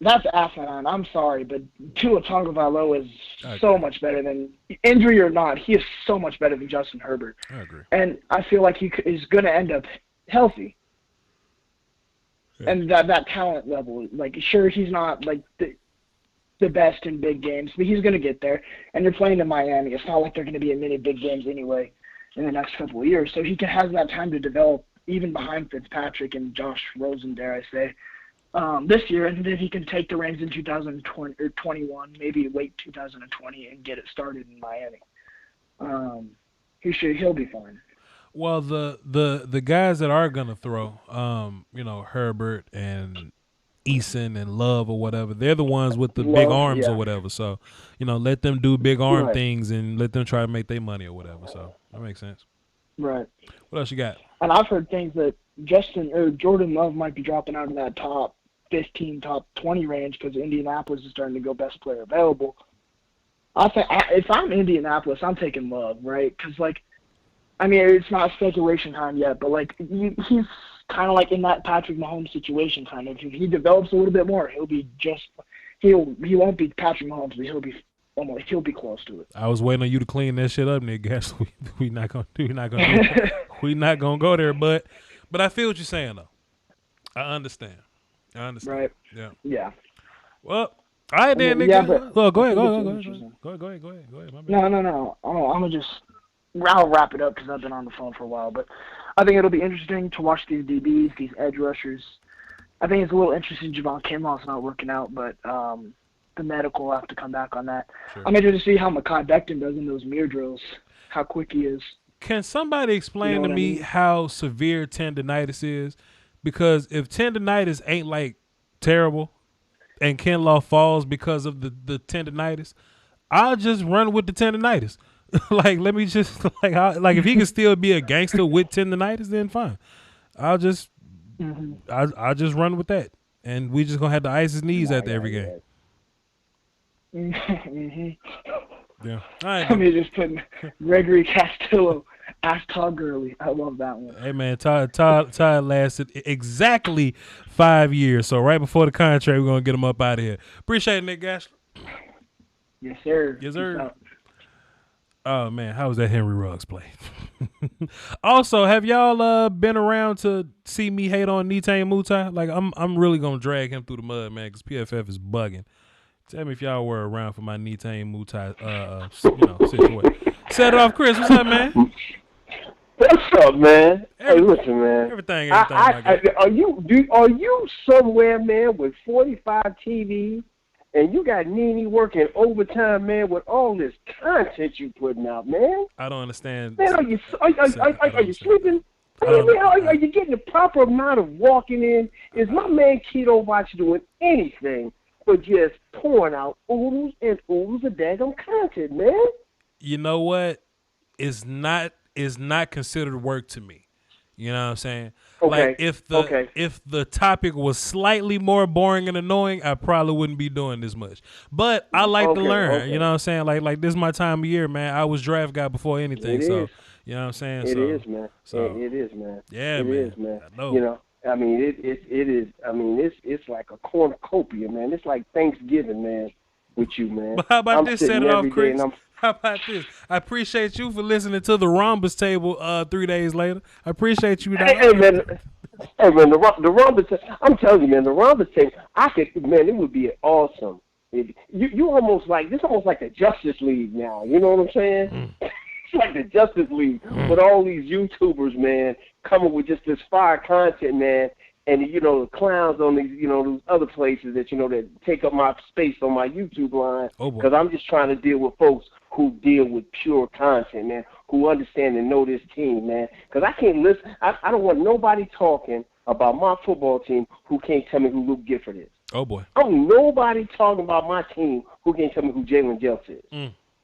S3: That's asinine. I'm sorry, but Tua Tagovailoa is so much better than, injury or not, he is so much better than Justin Herbert.
S2: I agree.
S3: And I feel like he is going to end up healthy. Yeah. And that talent level, sure, he's not the best in big games, but he's going to get there. And they're playing in Miami. It's not like they're going to be in many big games anyway in the next couple of years. So he has that time to develop even behind Fitzpatrick and Josh Rosen, dare I say, this year. And then he can take the reins in 2020 or 21, maybe late 2020, and get it started in Miami. He'll be fine.
S2: Well, the guys that are gonna throw, Herbert and Eason and Love or whatever, they're the ones with the big arms or whatever. So, let them do big arm things and let them try to make their money or whatever. So that makes sense.
S3: Right.
S2: What else you got?
S3: And I've heard things that Jordan Love might be dropping out of that top 15, top 20 range because Indianapolis is starting to go best player available. I think if I'm Indianapolis, I'm taking Love, right? Because it's not speculation time yet, but he's kind of like in that Patrick Mahomes situation kind of. If he develops a little bit more, he won't be Patrick Mahomes, but he'll be close to it.
S2: I was waiting on you to clean that shit up, Nick. Guess we not gonna do we not gonna go there, but I feel what you're saying though. I understand.
S3: Right.
S2: Yeah.
S3: Yeah.
S2: Well, all right then, Nick.
S3: Yeah, but
S2: go ahead. Go ahead. My bad.
S3: No. I'm gonna just. I'll wrap it up because I've been on the phone for a while, but I think it'll be interesting to watch these DBs, these edge rushers. I think it's a little interesting Javon Kinlaw's not working out, but the medical will have to come back on that.
S2: Sure.
S3: I'm interested to see how Mekhi Becton does in those mirror drills, how quick he is.
S2: Can somebody explain to me how severe tendonitis is? Because if tendonitis ain't terrible and Kinlaw falls because of the tendonitis, I'll just run with the tendonitis. Let me just if he can still be a gangster with tendonitis, then fine. I'll just I'll just run with that, and we just gonna have to ice his knees after every game. Yeah. All right.
S3: I mean, just putting Gregory Castillo, ask Todd Gurley. I love that one.
S2: Hey man, Todd lasted exactly 5 years. So right before the contract, we're gonna get him up out of here. Appreciate it, Nick Gash.
S3: Yes, sir.
S2: Yes, sir. Oh man, how was that Henry Ruggs play? Also, have y'all been around to see me hate on Nitane Mutai? I'm really gonna drag him through the mud, man, because PFF is bugging. Tell me if y'all were around for my Nitane Mutai situation. Set it off, Chris. What's up, man?
S4: What's up, man? Hey, listen, man.
S2: Everything.
S4: Are you somewhere, man, with 45 TVs? And you got Nene working overtime, man, with all this content you putting out, man.
S2: I don't understand.
S4: Man, are you sleeping? Are you getting the proper amount of walking in? Is my man Keto Watch doing anything but just pouring out oodles and oodles of daggum content, man?
S2: You know what? It's not considered work to me. You know what I'm saying?
S4: Okay.
S2: If the topic was slightly more boring and annoying, I probably wouldn't be doing this much. But I like to learn. Okay. You know what I'm saying? Like this is my time of year, man. I was draft guy before anything. You know what I'm saying?
S4: It is, man. It is, man.
S2: Yeah,
S4: it
S2: man.
S4: Is, man.
S2: I know.
S4: I mean, it is. I mean, it's like a cornucopia, man. It's like Thanksgiving, man, with you, man.
S2: But how about this? Set it off, Chris. How about this? I appreciate you for listening to the Rhombus table 3 days later. I appreciate you.
S4: Hey, man, the Rhombus. I'm telling you, man, the Rhombus table. It would be awesome. You almost like the Justice League now. You know what I'm saying? It's like the Justice League with all these YouTubers, man, coming with just this fire content, man. And, the clowns on these, those other places that, that take up my space on my YouTube line. Because I'm just trying to deal with folks who deal with pure content, man, who understand and know this team, man. Because I can't listen. I don't want nobody talking about my football team who can't tell me who Luke Gifford is.
S2: Oh, boy.
S4: I don't need nobody talking about my team who can't tell me who Jalen Jelks is.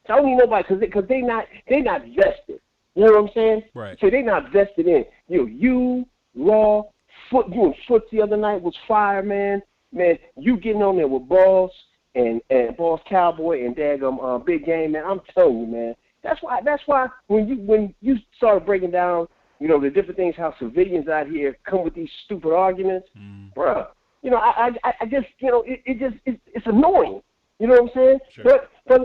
S4: So I don't need nobody because they're not vested. You know what I'm saying?
S2: Right.
S4: So they're not vested in. You, Law, you and Foots the other night was fire, man. Man, you getting on there with Boss and Boss Cowboy and daggum Big Game, man. I'm telling you, man. That's why when you started breaking down, the different things, how civilians out here come with these stupid arguments, bruh. I just, it's annoying. You know what I'm saying?
S2: Sure.
S4: But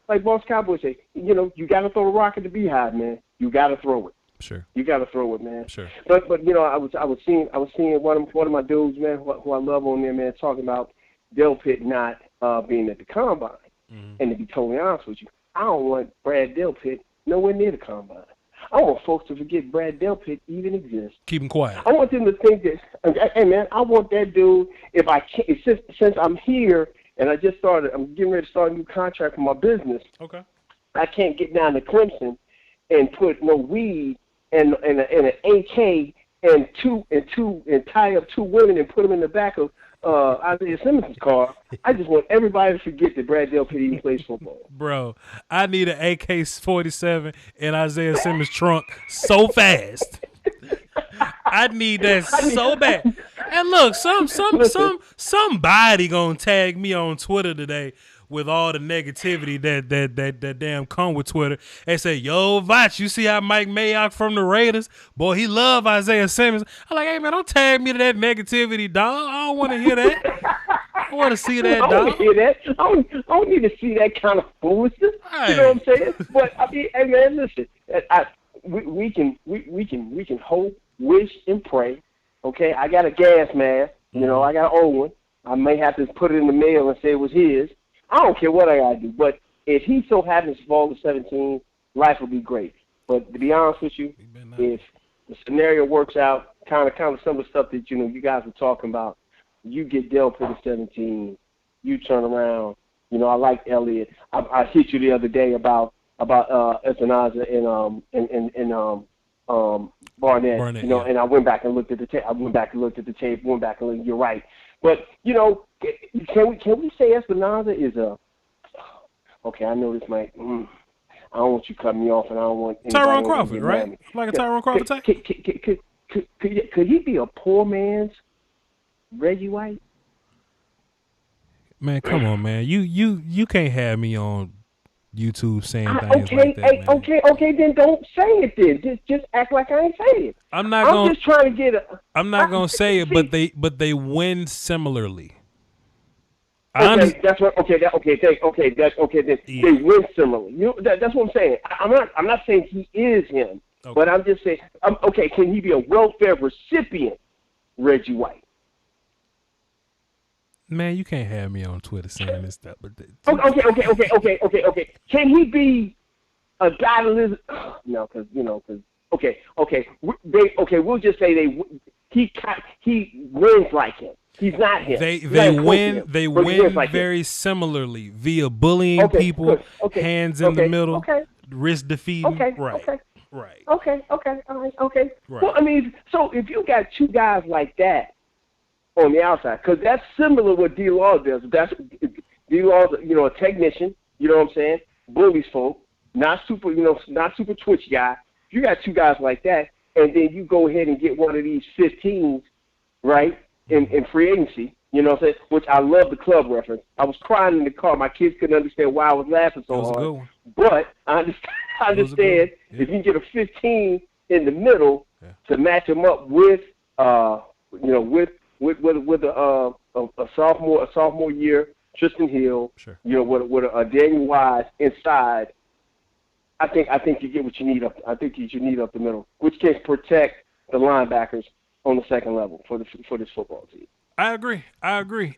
S4: like Boss Cowboy say, you got to throw the rock at the beehive, man. You got to throw it.
S2: Sure.
S4: You got to throw it, man.
S2: Sure.
S4: But I was seeing one of my dudes, man, who I love on there, man, talking about, Delpit not being at the combine. And to be totally honest with you, I don't want Brad Delpit nowhere near the combine. I want folks to forget Brad Delpit even exists.
S2: Keep him quiet.
S4: I want them to think that, hey man, I want that dude. If I can't, since I'm here and I'm getting ready to start a new contract for my business.
S2: Okay.
S4: I can't get down to Clemson and put no weed and an AK and tie up two women and put them in the back of Isaiah Simmons' car. I just want everybody to forget that Brad Delpit even plays football.
S2: Bro, I need an AK-47 in Isaiah Simmons' trunk so fast. I need that so bad. And look, somebody gonna tag me on Twitter today with all the negativity that damn come with Twitter. They say, yo, Voch, you see how Mike Mayock from the Raiders? Boy, he love Isaiah Simmons. I'm like, hey, man, don't tag me to that negativity, dog. I don't want to hear that. I want to see that, dog.
S4: I don't hear that. I don't need to see that kind of foolishness.
S2: Right.
S4: You know what I'm saying? But, I mean, hey, man, listen. We can hope, wish, and pray. Okay? I got a gas mask. You know, I got an old one. I may have to put it in the mail and say it was his. I don't care what I got to do. But if he so happens to fall to 17, life will be great. But to be honest with you, if the scenario works out, kind of some of the stuff that, you guys were talking about, you get Delpit at 17, you turn around. You know, I like Elliott. I hit you the other day about Ethanaza and Barnett. You know, and I went back and looked at the tape. You're right. But, you know, can we say Espinoza is a – okay, I know this might I don't want you cutting me off, and I don't want –
S2: Tyrone Crawford, right? Like a Tyrone Crawford type?
S4: Could he be a poor man's Reggie White?
S2: Man, come on, man. You can't have me on YouTube saying things like that, man.
S4: Okay, then don't say it then. Just act like I ain't saying it.
S2: I'm
S4: just trying to get a.
S2: I'm not gonna say it, but they win similarly.
S4: That's what. Then they win similarly. You know, that's what I'm saying. I'm not saying he is him, but I'm just saying. Can he be a welfare recipient, Reggie White?
S2: Man, you can't have me on Twitter saying this stuff. But
S4: Okay. Can he be a guy that lives? No, because we'll just say he wins like him. He's not him.
S2: They win very similarly via bullying people, hands in the middle, risk defeating. Right.
S4: Okay. Right. Well, I mean, so if you got two guys like that on the outside, because that's similar to what D-Law does. That's D-Law's, a technician. You know what I'm saying? Bullies folk, not super twitch guy. You got two guys like that, and then you go ahead and get one of these 15s, right, in free agency. You know what I'm saying? Which I love the club reference. I was crying in the car. My kids couldn't understand why I was laughing so hard. But I understand if you get a 15 in the middle to match them up with a sophomore year, Tristan Hill, with a Daniel Wise inside. I think you get what you need up. I think you need up the middle, which can protect the linebackers on the second level for this football team.
S2: I agree.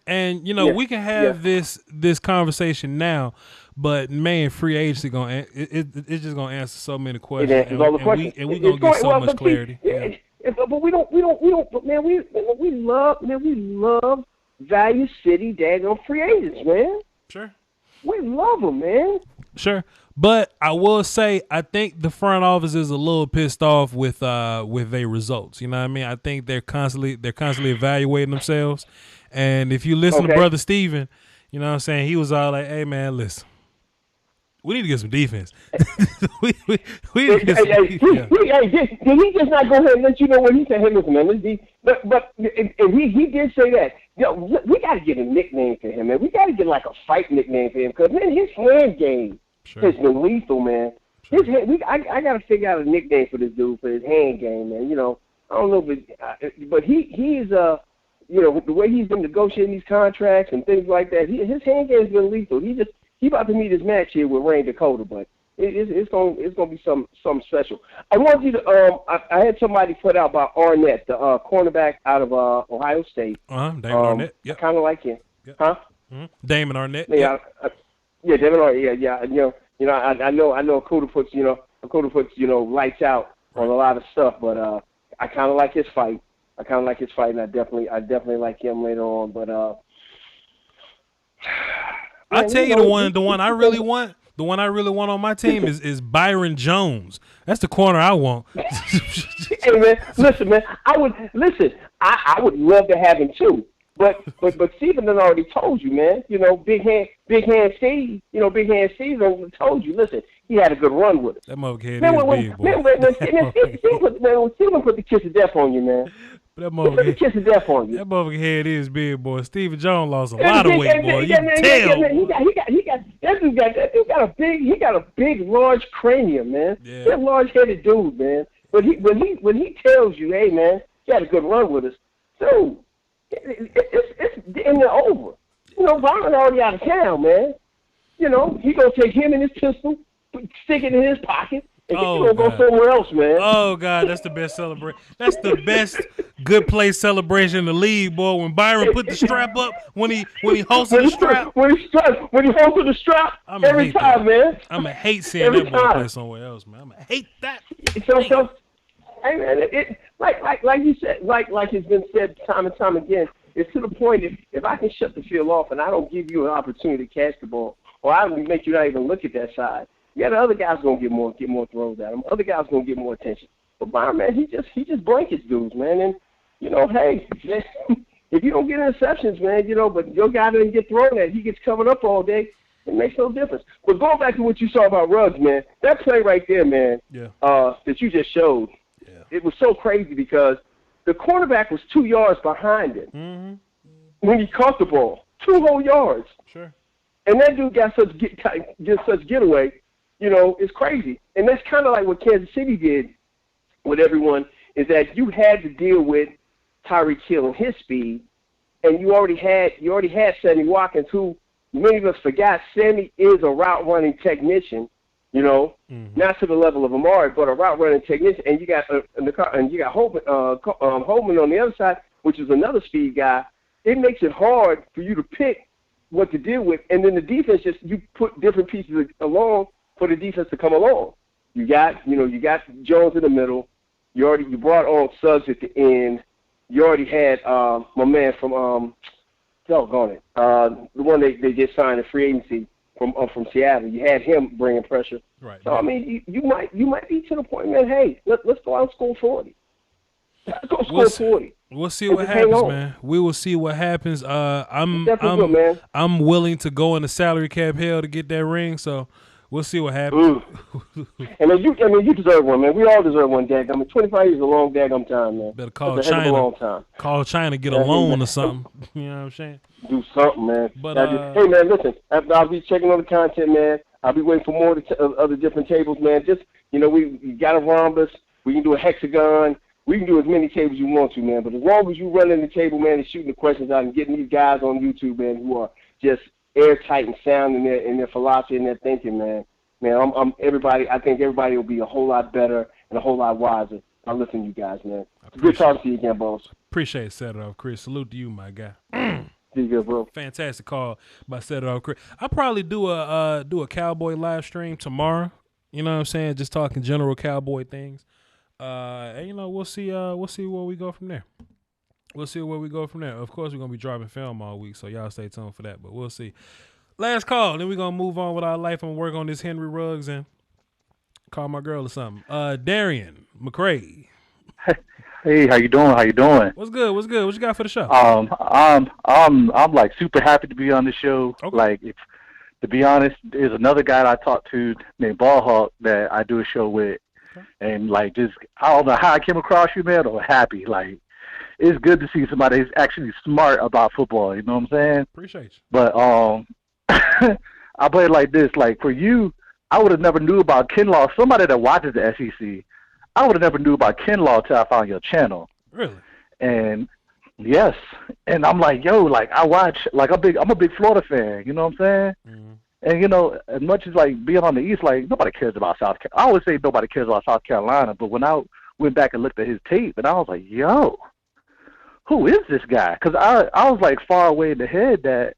S2: And we can have this conversation now, but man, free agency it's just gonna answer so many questions.
S4: It answers all the questions,
S2: and we're gonna get so much clarity.
S4: But we don't. Man, we love Value City daggone free agents, man.
S2: Sure.
S4: We love them, man.
S2: Sure. But I will say, I think the front office is a little pissed off with their results. You know what I mean? I think they're constantly evaluating themselves. And if you listen to Brother Steven, you know what I'm saying, he was all like, hey man, listen. We need to get some defense. we need to get some defense.
S4: Did he just not go ahead and let you know what he said? Hey, listen, man, but he did say that. We got to get a nickname for him, man. We got to get like a fight nickname for him because, man, his hand game has been lethal, man. His hand, I got to figure out a nickname for this dude for his hand game, man. I don't know, but he's the way he's been negotiating these contracts and things like that. His hand game's been lethal. He about to meet his match here with Rain Dakota, but it's gonna be something special. I want you to I had somebody put out about Arnett, the cornerback out of Ohio State.
S2: David Arnett. Yep.
S4: I kind of like him.
S2: Yep.
S4: Huh?
S2: Damon Arnett.
S4: Yeah, yeah, Damon Arnett. Yeah. I know Okuda puts lights out on a lot of stuff, but I kind of like his fight. And I definitely like him later on. But
S2: I tell you, the one I really want. The one I really want on my team is Byron Jones. That's the corner I want.
S4: Hey man, listen, man. I would love to have him too. But Steven done already told you, man. You know, Big Hand Steve. You know, Big Hand Steve done told you. Listen, he had a good run with it.
S2: That motherfucker is big, boy.
S4: When Steven put the kiss of death on you, man.
S2: That
S4: motherfucker
S2: head is big, boy. Steven Jones lost a lot of weight, boy. You can tell.
S4: He got a big, large cranium, man.
S2: Yeah.
S4: He's a large-headed dude, man. But when he tells you, hey, man, he had a good run with us, dude, it's in the over. You know, Byron already out of town, man. You know, he gonna take him and his pistol, stick it in his pocket. And he's gonna go somewhere else, man.
S2: Oh God, that's the best celebration. That's the best good play celebration in the league, boy. When Byron put the strap up, when he hosted the strap,
S4: when he hosted the strap, every time, man.
S2: I'ma hate seeing that boy play somewhere else, man. I'ma hate that.
S4: So, hey man, it like you said, like it's been said time and time again. It's to the point if I can shut the field off and I don't give you an opportunity to catch the ball, or I don't make you not even look at that side, yeah, the other guy's gonna get more throws at him. Other guys gonna get more attention. But Byron, man, he just blankets dudes, man. And you know, hey, if you don't get interceptions, man, you know, but your guy doesn't get thrown at, he gets covered up all day. It makes no difference. But going back to what you saw about Ruggs, man, that play right there, man, that you just showed, it was so crazy because the cornerback was 2 yards behind him when he caught the ball. 2 whole yards.
S2: Sure.
S4: And that dude got such getaway, you know, it's crazy. And that's kind of like what Kansas City did with everyone, is that you had to deal with Tyreek Hill and his speed, and you already had Sammy Watkins, who many of us forgot Sammy is a route running technician, you know, not to the level of Amari, but a route running technician. And you got Holman on the other side, which is another speed guy. It makes it hard for you to pick what to deal with, and then the defense you put different pieces along for the defense to come along. You got Jones in the middle. You brought on Suggs at the end. You already had my man from the one they just signed in free agency from Seattle. You had him bringing pressure.
S2: Right.
S4: So I mean, you might be to the point, man. Hey, let's go out and score 40. Let's go score 40.
S2: We'll see what happens, man. We will see what happens. I'm willing to go in the salary cap hell to get that ring, so we'll see what happens.
S4: You deserve one, man. We all deserve one, Dag. 25 years is a long daggum time, man.
S2: Better call
S4: That's
S2: China.
S4: A long time.
S2: Call China, get a loan or something. You know what I'm saying?
S4: Do something, man.
S2: But
S4: hey, man, listen. I'll be checking on the content, man. I'll be waiting for more of the different tables, man. Just we got a rhombus. We can do a hexagon. We can do as many tables you want to, man. But as long as you running the table, man, and shooting the questions out and getting these guys on YouTube, man, who are just airtight and sound in their philosophy and their thinking, man. Man, I think everybody will be a whole lot better and a whole lot wiser. I listen to you guys, man. It's good talking to you again, boss.
S2: Appreciate it, Set It Off, Chris. Salute to you, my guy.
S4: You good, bro.
S2: Fantastic call by Set It Off, Chris. I'll probably do a Cowboy live stream tomorrow. You know what I'm saying? Just talking general Cowboy things. And we'll see where we go from there. Of course, we're gonna be dropping film all week, so y'all stay tuned for that. But we'll see. Last call, then we're gonna move on with our life and work on this Henry Ruggs and call my girl or something. Darian McCray.
S5: Hey, how you doing?
S2: What's good? What you got for the show?
S5: I'm like super happy to be on the show.
S2: Okay.
S5: Like, to be honest, there's another guy I talked to named Ballhawk that I do a show with. And like, just I don't know how I came across you, man. I'm happy. Like, it's good to see somebody who's actually smart about football. You know what I'm saying?
S2: Appreciate you.
S5: But I play it like this. Like, for you, I would have never knew about Kinlaw. Somebody that watches the SEC, I would have never knew about Kinlaw till I found your channel.
S2: Really?
S5: And yes, and I'm like, yo, like I watch, like I'm a big Florida fan. You know what I'm saying?
S2: Mm-hmm.
S5: And as much as like being on the East, like nobody cares about South Carolina. I always say nobody cares about South Carolina, but when I went back and looked at his tape, and I was like, yo, who is this guy? Because I was like far away in the head that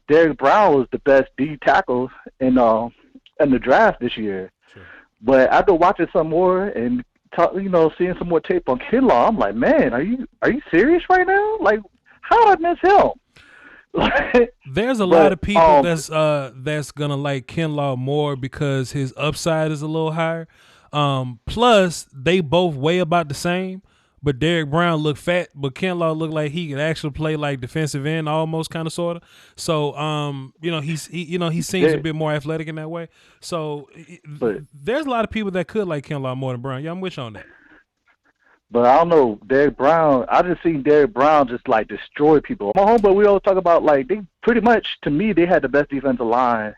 S5: Derrick Brown was the best D tackle in the draft this year.
S2: Sure.
S5: But after watching some more and seeing some more tape on Kinlaw, I'm like, man, are you serious right now? Like, how did I miss him?
S2: There's a lot of people that's gonna like Kinlaw more because his upside is a little higher. Plus, they both weigh about the same. But Derrick Brown looked fat, but Kinlaw looked like he could actually play like defensive end, almost kind of sort of. So, he seems a bit more athletic in that way. So, there's a lot of people that could like Kinlaw more than Brown. Yeah, I'm with you on that.
S5: But I don't know, Derrick Brown. I just seen Derrick Brown just like destroy people. My homeboy, we always talk about like they pretty much, to me, they had the best defensive line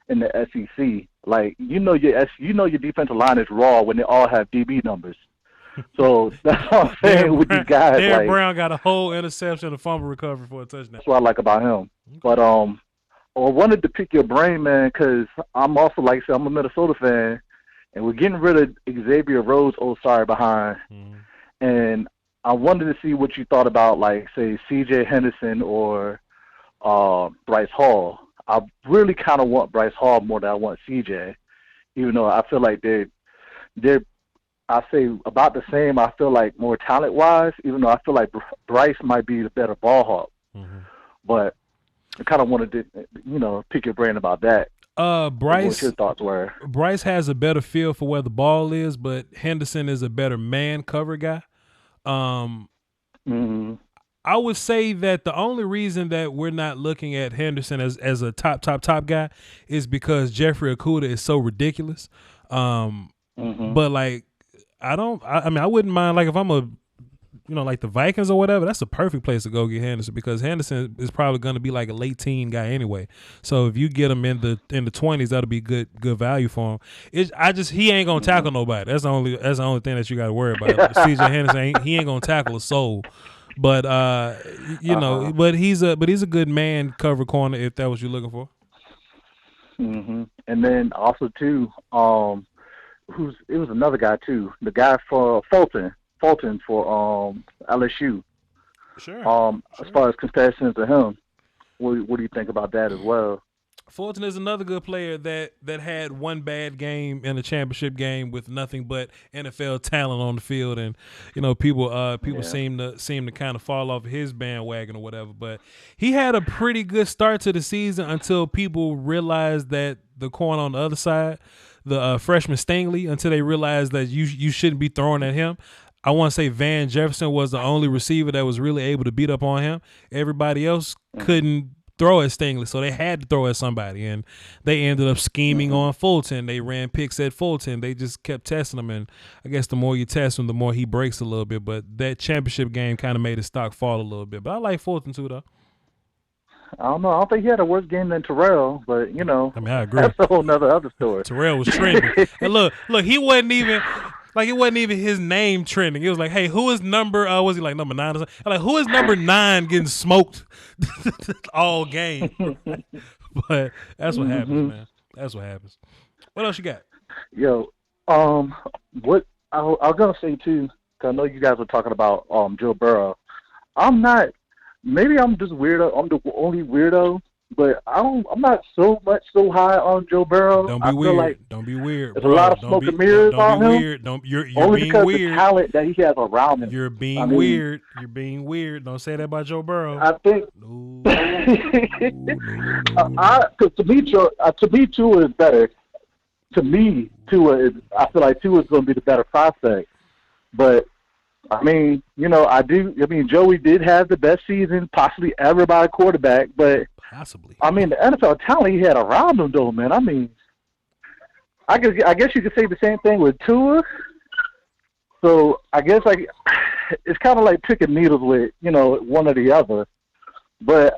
S5: in the SEC. Like your defensive line is raw when they all have DB numbers. So that's what I'm saying with these guys.
S2: Derrick Brown got a whole interception, a fumble recovery for a touchdown.
S5: That's what I like about him. But I wanted to pick your brain, man, because I'm also, like I said, I'm a Minnesota fan, and we're getting rid of Xavier Rhodes, behind. Mm-hmm. And I wanted to see what you thought about, like, say, C.J. Henderson or Bryce Hall. I really kind of want Bryce Hall more than I want C.J., even though I feel like they're I say about the same. I feel like more talent-wise, even though I feel like Bryce might be the better ball hawk. Mm-hmm. But I kind of wanted to, pick your brain about that.
S2: Bryce,
S5: what your thoughts were.
S2: Bryce has a better feel for where the ball is, but Henderson is a better man cover guy.
S5: Mm-hmm.
S2: I would say that the only reason that we're not looking at Henderson as a top guy is because Jeffrey Okudah is so ridiculous.
S5: Mm-hmm.
S2: But like, I wouldn't mind, like, if I'm like the Vikings or whatever, that's a perfect place to go get Henderson, because Henderson is probably going to be like a late teen guy anyway. So if you get him in the 20s, that'll be good value for him. He ain't gonna tackle nobody. That's the only thing that you got to worry about. CJ Henderson he ain't gonna tackle a soul. But but he's a good man cover corner if that was you're looking for.
S5: Mm-hmm. And then also too, it was another guy too, the guy for Fulton for LSU.
S2: Sure.
S5: As far as comparisons to him, what do you think about that as well?
S2: Fulton is another good player that had one bad game in a championship game with nothing but NFL talent on the field, and people seem to kind of fall off his bandwagon or whatever. But he had a pretty good start to the season until people realized that the corner on the other side, the freshman Stingley, until they realized that you shouldn't be throwing at him. I want to say Van Jefferson was the only receiver that was really able to beat up on him. Everybody else couldn't throw at Stingley, so they had to throw at somebody, and they ended up scheming on Fulton. They ran picks at Fulton. They just kept testing him, and I guess the more you test him, the more he breaks a little bit. But that championship game kind of made his stock fall a little bit. But I like Fulton too, though.
S5: I don't know. I don't think he had a worse game than Terrell, but
S2: I agree.
S5: That's a whole other story.
S2: Terrell was trending, and look, he wasn't even. Like, it wasn't even his name trending. It was like, hey, who is number, was he like number 9 or something? Like, who is number 9 getting smoked all game? But that's what happens, man. That's what happens. What else you got?
S5: Yo, what I was going to say, too, because I know you guys were talking about Joe Burrow. Maybe I'm just weirdo. I'm the only weirdo. But I'm not so high on Joe Burrow.
S2: Don't be weird. Don't be weird.
S5: There's a lot of smoke and mirrors on him.
S2: Weird. You're
S5: only
S2: being
S5: because
S2: weird.
S5: The talent that he has around him.
S2: You're being weird. You're being weird. Don't say that about Joe Burrow.
S5: I think.
S2: No.
S5: To me, Tua is better. To me, I feel like Tua is going to be the better prospect. But Joey did have the best season possibly ever by a quarterback, but
S2: possibly.
S5: The NFL talent he had around him, though, man. I guess you could say the same thing with Tua. So I guess it's kind of like picking needles with one or the other. But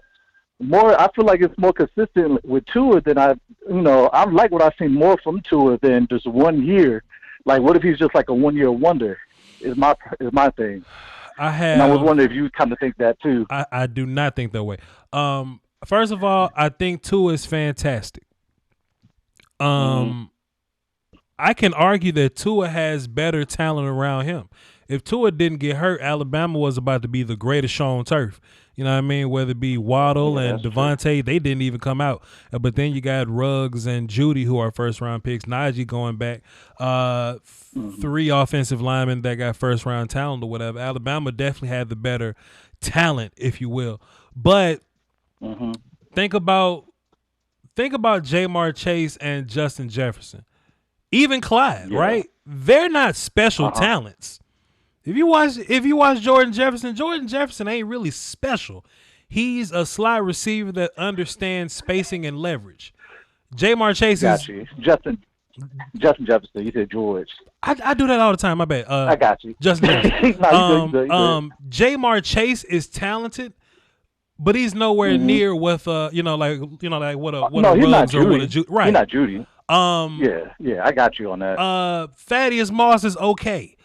S5: I feel like it's more consistent with Tua than I like what I've seen more from Tua than just 1 year. Like, what if he's just like a 1-year wonder? Is my thing. And I was wondering if you kind of think that too.
S2: I do not think that way. First of all, I think Tua is fantastic. I can argue that Tua has better talent around him. If Tua didn't get hurt, Alabama was about to be the greatest show on turf. You know what I mean? Whether it be Waddle and Devontae, they didn't even come out. But then you got Ruggs and Judy, who are first-round picks. Najee going back. 3 offensive linemen that got first-round talent or whatever. Alabama definitely had the better talent, if you will. But think about Jamar Chase and Justin Jefferson. Even Clyde, right? They're not special talents. If you watch Jordan Jefferson ain't really special. He's a slot receiver that understands spacing and leverage. Jamar Chase
S5: Got you. Justin Jefferson. You said George.
S2: I do that all the time. I bet.
S5: I got you.
S2: Justin Jefferson.
S5: No, you good.
S2: Jamar Chase is talented, but he's nowhere near with what a Ruggs or what a Judy. Right.
S5: He's not Judy.
S2: Yeah,
S5: I got you on that.
S2: Thaddeus Moss is okay.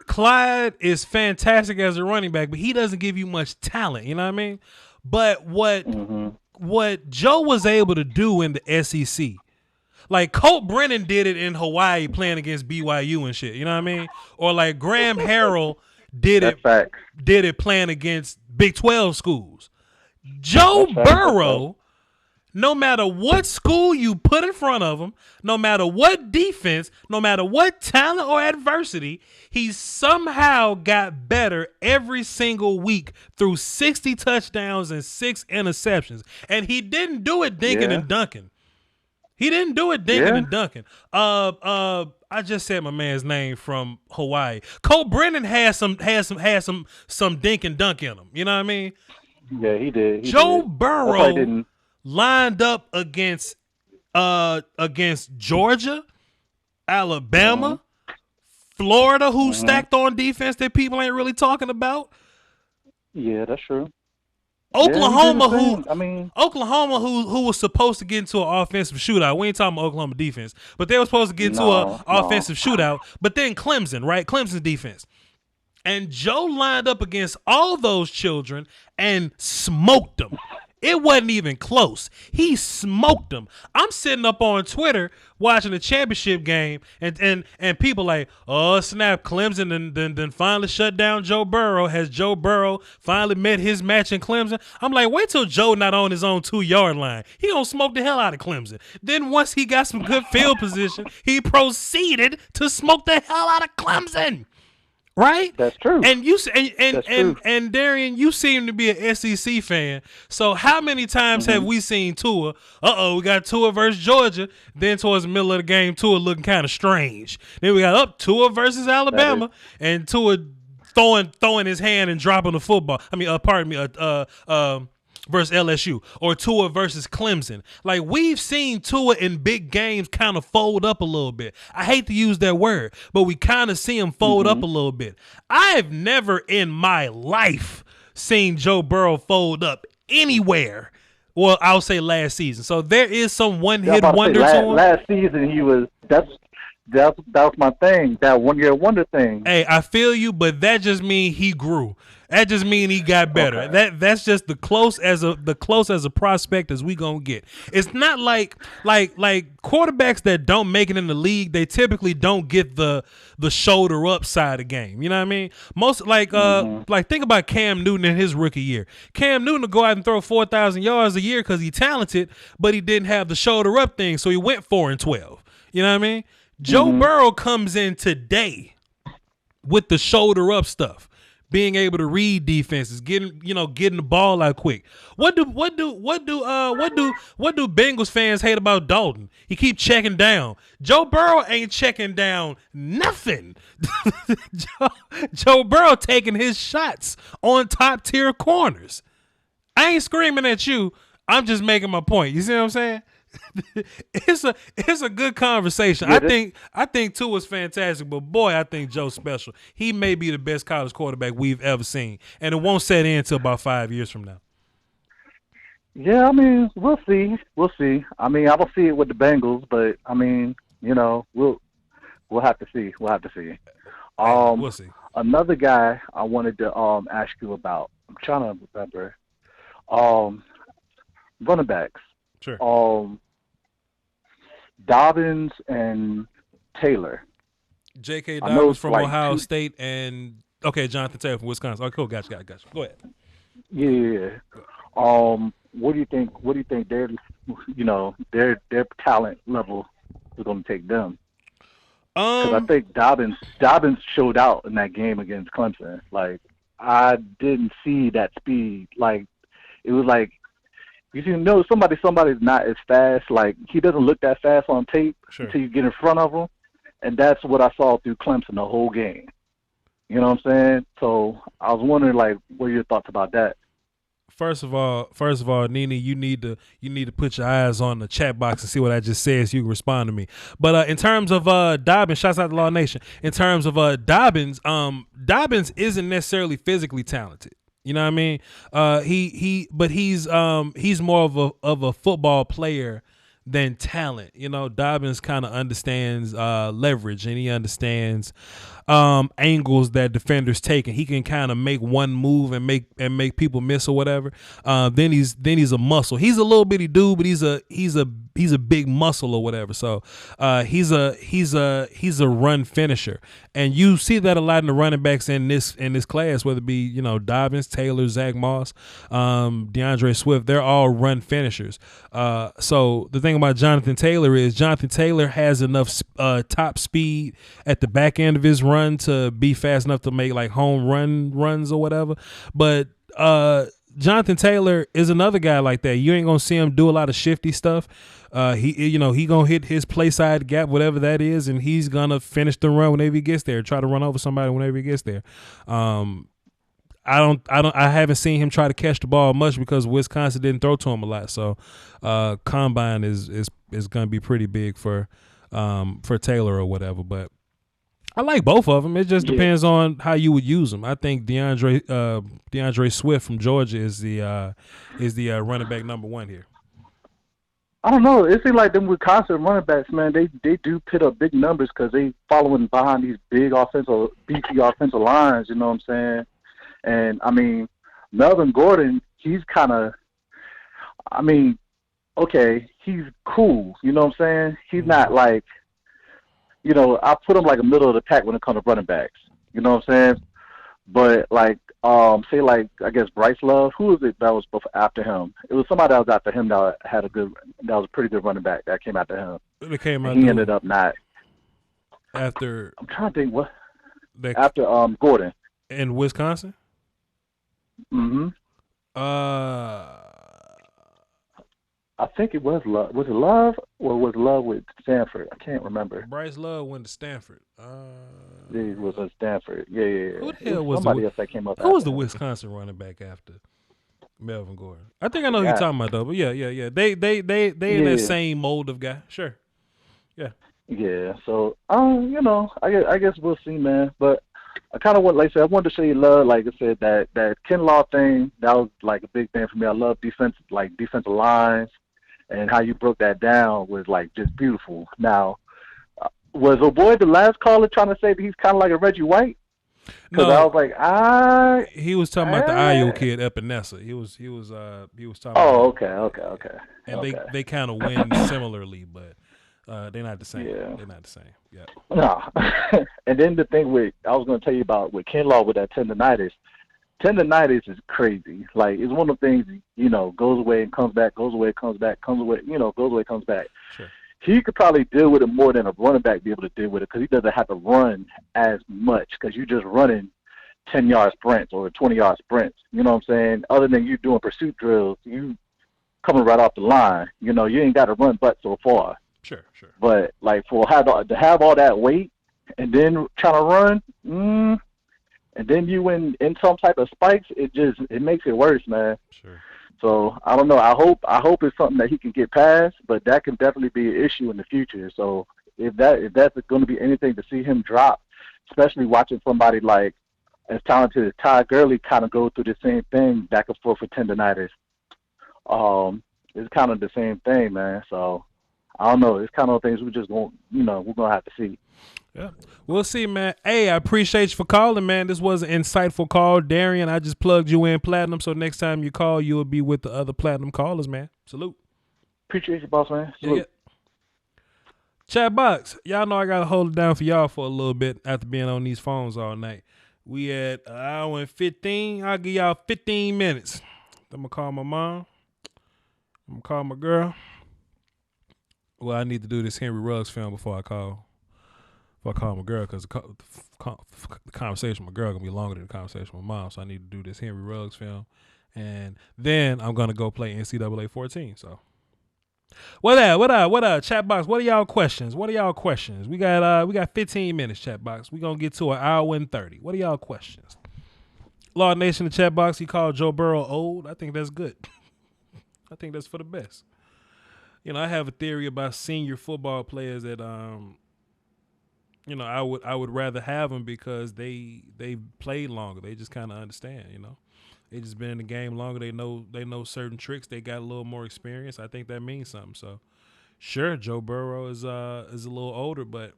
S2: Clyde is fantastic as a running back, but he doesn't give you much talent. You know what I mean? But what Joe was able to do in the SEC, like Colt Brennan did it in Hawaii playing against BYU and shit. You know what I mean? Or like Graham Harrell did it playing against Big 12 schools. Joe Burrow, no matter what school you put in front of him, no matter what defense, no matter what talent or adversity, he somehow got better every single week through 60 touchdowns and 6 interceptions. And he didn't do it dinking and dunking. He didn't do it dinking and dunking. I just said my man's name from Hawaii. Colt Brennan had some dink and dunk in him. You know what I mean?
S5: Yeah, he did.
S2: Joe Burrow lined up against Georgia, Alabama, Florida, who stacked on defense that people ain't really talking about.
S5: Yeah, that's true.
S2: Oklahoma, who was supposed to get into an offensive shootout. We ain't talking about Oklahoma defense, but they were supposed to get into an offensive shootout. But then Clemson, right? Clemson's defense. And Joe lined up against all those children and smoked them. It wasn't even close. He smoked them. I'm sitting up on Twitter watching the championship game, and people like, oh snap, Clemson then finally shut down Joe Burrow. Has Joe Burrow finally met his match in Clemson? I'm like, wait till Joe not on his own 2-yard line. He gonna smoke the hell out of Clemson. Then once he got some good field position, he proceeded to smoke the hell out of Clemson. Right?
S5: That's true.
S2: And and Darian, you seem to be an SEC fan. So how many times have we seen Tua? We got Tua versus Georgia. Then towards the middle of the game, Tua looking kind of strange. Then we got Tua versus Alabama, and Tua throwing his hand and dropping the football. I mean, versus LSU, or Tua versus Clemson. Like, we've seen Tua in big games kind of fold up a little bit. I hate to use that word, but we kind of see him fold up a little bit. I've never in my life seen Joe Burrow fold up anywhere. Well, I'll say last season. So there is some one-hit wonder to him.
S5: Last season, he was that was my thing, that one-year wonder thing.
S2: Hey, I feel you, but that just means he grew. That just means he got better. Okay. That's just the close as a prospect as we gonna get. It's not like quarterbacks that don't make it in the league. They typically don't get the shoulder up side of game. You know what I mean? Most like think about Cam Newton in his rookie year. Cam Newton will go out and throw 4,000 yards a year because he's talented, but he didn't have the shoulder up thing, so he went 4-12. You know what I mean? Joe Burrow comes in today with the shoulder up stuff, being able to read defenses, getting the ball out quick. What do Bengals fans hate about Dalton? He keep checking down. Joe Burrow ain't checking down nothing. Joe Burrow taking his shots on top tier corners. I ain't screaming at you. I'm just making my point. You see what I'm saying? It's a good conversation.
S5: Yeah,
S2: I think Tua's fantastic, but boy, I think Joe's special. He may be the best college quarterback we've ever seen, and it won't set in until about 5 years from now.
S5: Yeah, I mean, we'll see. I mean, I will see it with the Bengals, but I mean, we'll have to see.
S2: We'll see.
S5: Another guy I wanted to ask you about. I'm trying to remember. Running backs.
S2: Sure.
S5: Dobbins and Taylor.
S2: J.K.
S5: I know
S2: Dobbins
S5: it's
S2: from
S5: like
S2: Ohio
S5: two.
S2: State and Jonathan Taylor from Wisconsin. Okay, cool. Gotcha. Go ahead.
S5: Yeah. What do you think? What do you think their, their talent level is going to take them? Because I think Dobbins showed out in that game against Clemson. Like, I didn't see that speed. Like, it was like, somebody's not as fast. Like, he doesn't look that fast on tape until you get in front of him. And that's what I saw through Clemson the whole game. You know what I'm saying? So I was wondering, like, what are your thoughts about that?
S2: First of all, Nene, you need to put your eyes on the chat box and see what I just said so you can respond to me. But in terms of Dobbins, shouts out to Law Nation. In terms of Dobbins, Dobbins isn't necessarily physically talented. You know what I mean? But he's more of a football player than talent. You know, Dobbins kind of understands leverage, and he understands angles that defenders take, and he can kind of make one move and make people miss or whatever. Then he's a muscle. He's a little bitty dude, but he's a big muscle or whatever. So he's a run finisher, and you see that a lot in the running backs in this class, whether it be Dobbins, Taylor, Zach Moss, DeAndre Swift. They're all run finishers. So the thing about Jonathan Taylor is Jonathan Taylor has enough top speed at the back end of his run to be fast enough to make like home runs or whatever. But Jonathan Taylor is another guy like that. You ain't gonna see him do a lot of shifty stuff. He gonna hit his play side gap, whatever that is, and he's gonna finish the run whenever he gets there. Try to run over somebody whenever he gets there. I haven't seen him try to catch the ball much because Wisconsin didn't throw to him a lot. So combine is gonna be pretty big for Taylor or whatever. But I like both of them. It just depends on how you would use them. I think DeAndre Swift from Georgia is the running back number one here.
S5: I don't know. It seems like them Wisconsin running backs, man, they do put up big numbers because they following behind these big beefy offensive lines. You know what I'm saying? And I mean, Melvin Gordon, he's kind of, okay, he's cool. You know what I'm saying? He's not like, I put him like a middle of the pack when it comes to running backs. You know what I'm saying? But like, say like I guess Bryce Love, who was it that was after him? It was somebody that was after him that was a pretty good running back that came after him. He ended up not.
S2: After
S5: I'm trying to think what. After Gordon
S2: in Wisconsin.
S5: Mm-hmm. I think it was Love. Was it Love or was Love with Stanford? I can't remember.
S2: Bryce Love went to Stanford.
S5: He was at Stanford. Yeah.
S2: Who the hell was
S5: somebody else that came up?
S2: Who was the Wisconsin running back after Melvin Gordon? I think I know who you're talking about though. But yeah. They in that same mold of guy. Sure. Yeah.
S5: Yeah. So I guess we'll see, man. But I kind of I wanted to show you love. Like I said, that Kinlaw thing, that was like a big thing for me. I love defensive lines, and how you broke that down was like just beautiful. Now, was O'Boy the last caller trying to say that he's kind of like a Reggie White? Because I was like,
S2: he was talking about the Iowa kid up in Nessa. He was talking.
S5: Oh, okay.
S2: And they kind of win similarly, but they're not the same. Yeah. They're not the same. Yeah.
S5: No. And then the thing I was going to tell you about with Kinlaw with that tendonitis. Tendonitis is crazy. Like, it's one of the things, goes away and comes back, goes away, comes back, comes away, goes away, comes back.
S2: Sure.
S5: He could probably deal with it more than a running back be able to deal with it because he doesn't have to run as much because you're just running 10-yard sprints or 20-yard sprints. You know what I'm saying? Other than you doing pursuit drills, you coming right off the line. You ain't got to run but so far.
S2: Sure.
S5: But like to have all that weight and then trying to run, and then you in some type of spikes, it makes it worse, man.
S2: Sure.
S5: So I don't know. I hope it's something that he can get past, but that can definitely be an issue in the future. So if that's going to be anything to see him drop, especially watching somebody like as talented as Todd Gurley kind of go through the same thing back and forth with tendonitis, it's kind of the same thing, man. So I don't know. It's kind of things we just won't, we're gonna have to see.
S2: Yeah, we'll see, man. Hey, I appreciate you for calling, man. This was an insightful call, Darian. I just plugged you in platinum, so next time you call, you will be with the other platinum callers, man. Salute.
S5: Appreciate you, boss man. Salute.
S2: Yeah. Chat box, y'all know I gotta hold it down for y'all for a little bit after being on these phones all night. We at an hour and 15. I'll give y'all 15 minutes. I'm gonna call my mom. I'm gonna call my girl. Well, I need to do this Henry Ruggs film before I call my girl, because the conversation with my girl gonna be longer than the conversation with my mom. So I need to do this Henry Ruggs film, and then I'm gonna go play NCAA 14. So what up, chat box? What are y'all questions? We got 15 minutes, chat box. We gonna get to an hour and 30. What are y'all questions? Law Nation in the chat box, he called Joe Burrow old. I think that's good. I think that's for the best. You know, I have a theory about senior football players that you know, I would rather have them because they played longer. They just kind of understand, you know. They just been in the game longer. They know certain tricks. They got a little more experience. I think that means something. So, sure, Joe Burrow is a little older, but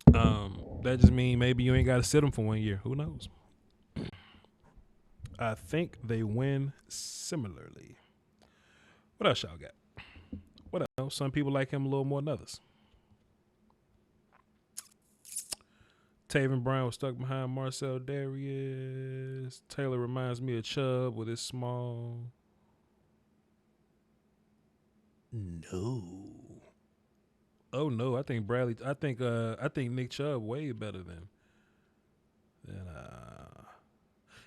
S2: that just means maybe you ain't got to sit him for 1 year. Who knows? I think they win similarly. What else y'all got? What else? Some people like him a little more than others. Taven Brown was stuck behind Marcel Darius. Taylor reminds me of Chubb with his small. No. Oh no, I think Nick Chubb way better than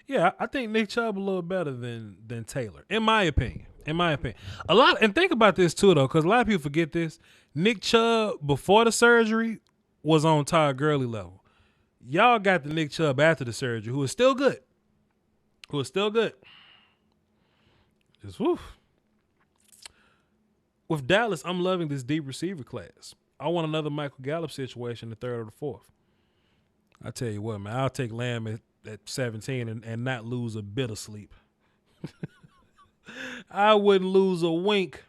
S2: yeah, I think Nick Chubb a little better than Taylor, in my opinion. And think about this too, though, because a lot of people forget this. Nick Chubb before the surgery was on Todd Gurley level. Y'all got the Nick Chubb after the surgery, who is still good. Just woof. With Dallas, I'm loving this deep receiver class. I want another Michael Gallup situation, the third or the fourth. I tell you what, man, I'll take Lamb at 17 and not lose a bit of sleep. I wouldn't lose a wink.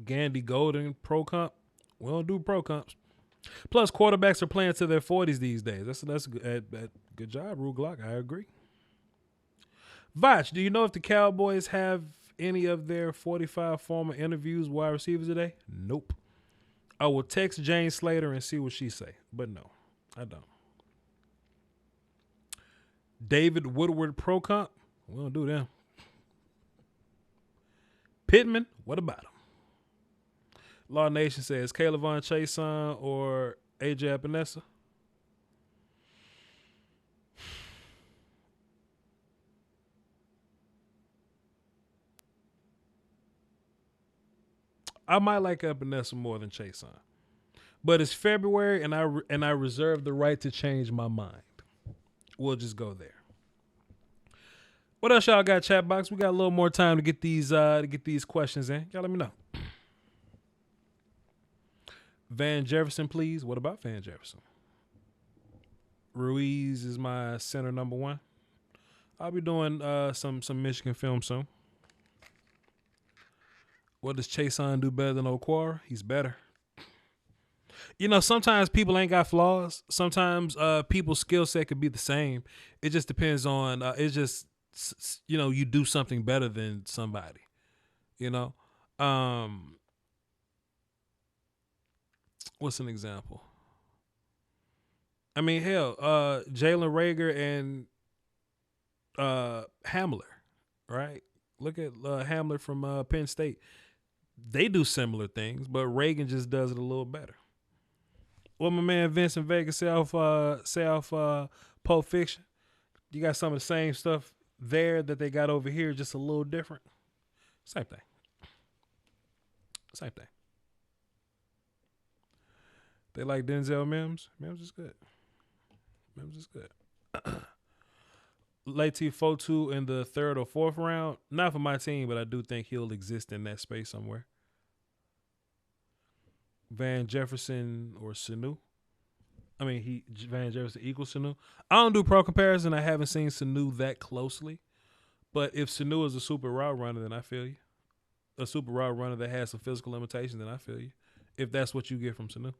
S2: Gandy Golden Pro Comp. We don't do Pro Comps. Plus, quarterbacks are playing to their 40s these days. That's good job, Rue Glock. I agree. Voch, do you know if the Cowboys have any of their 45 former interviews wide receivers today? Nope. I will text Jane Slater and see what she say, but no, I don't. David Woodward Pro Comp. We don't do them. Pittman, what about him? Law Nation says Caleb Von Chason or AJ Epinesa. I might like Epinesa more than Chason, but it's February, and I reserve the right to change my mind. We'll just go there. What else y'all got, chat box? We got a little more time to get these questions in. Y'all let me know. Van Jefferson, please. What about Van Jefferson? Ruiz is my center number one. I'll be doing some Michigan film soon. What does Chason do better than Okwara? He's better. You know, sometimes people ain't got flaws. Sometimes people's skill set could be the same. It just depends on, it's just, you know, you do something better than somebody, you know? What's an example? I mean, hell, Jalen Reagor and Hamler, right? Look at Hamler from Penn State. They do similar things, but Reagan just does it a little better. What my man Vincent Vega say off Pulp Fiction? You got some of the same stuff there that they got over here, just a little different. Same thing. They like Denzel Mims. Mims is good. Latif Fotu in the third or fourth round. Not for my team, but I do think he'll exist in that space somewhere. Van Jefferson or Sanu. I mean, Van Jefferson equals Sanu. I don't do pro comparison. I haven't seen Sanu that closely. But if Sanu is a super route runner, then I feel you. A super route runner that has some physical limitations, then I feel you. If that's what you get from Sanu.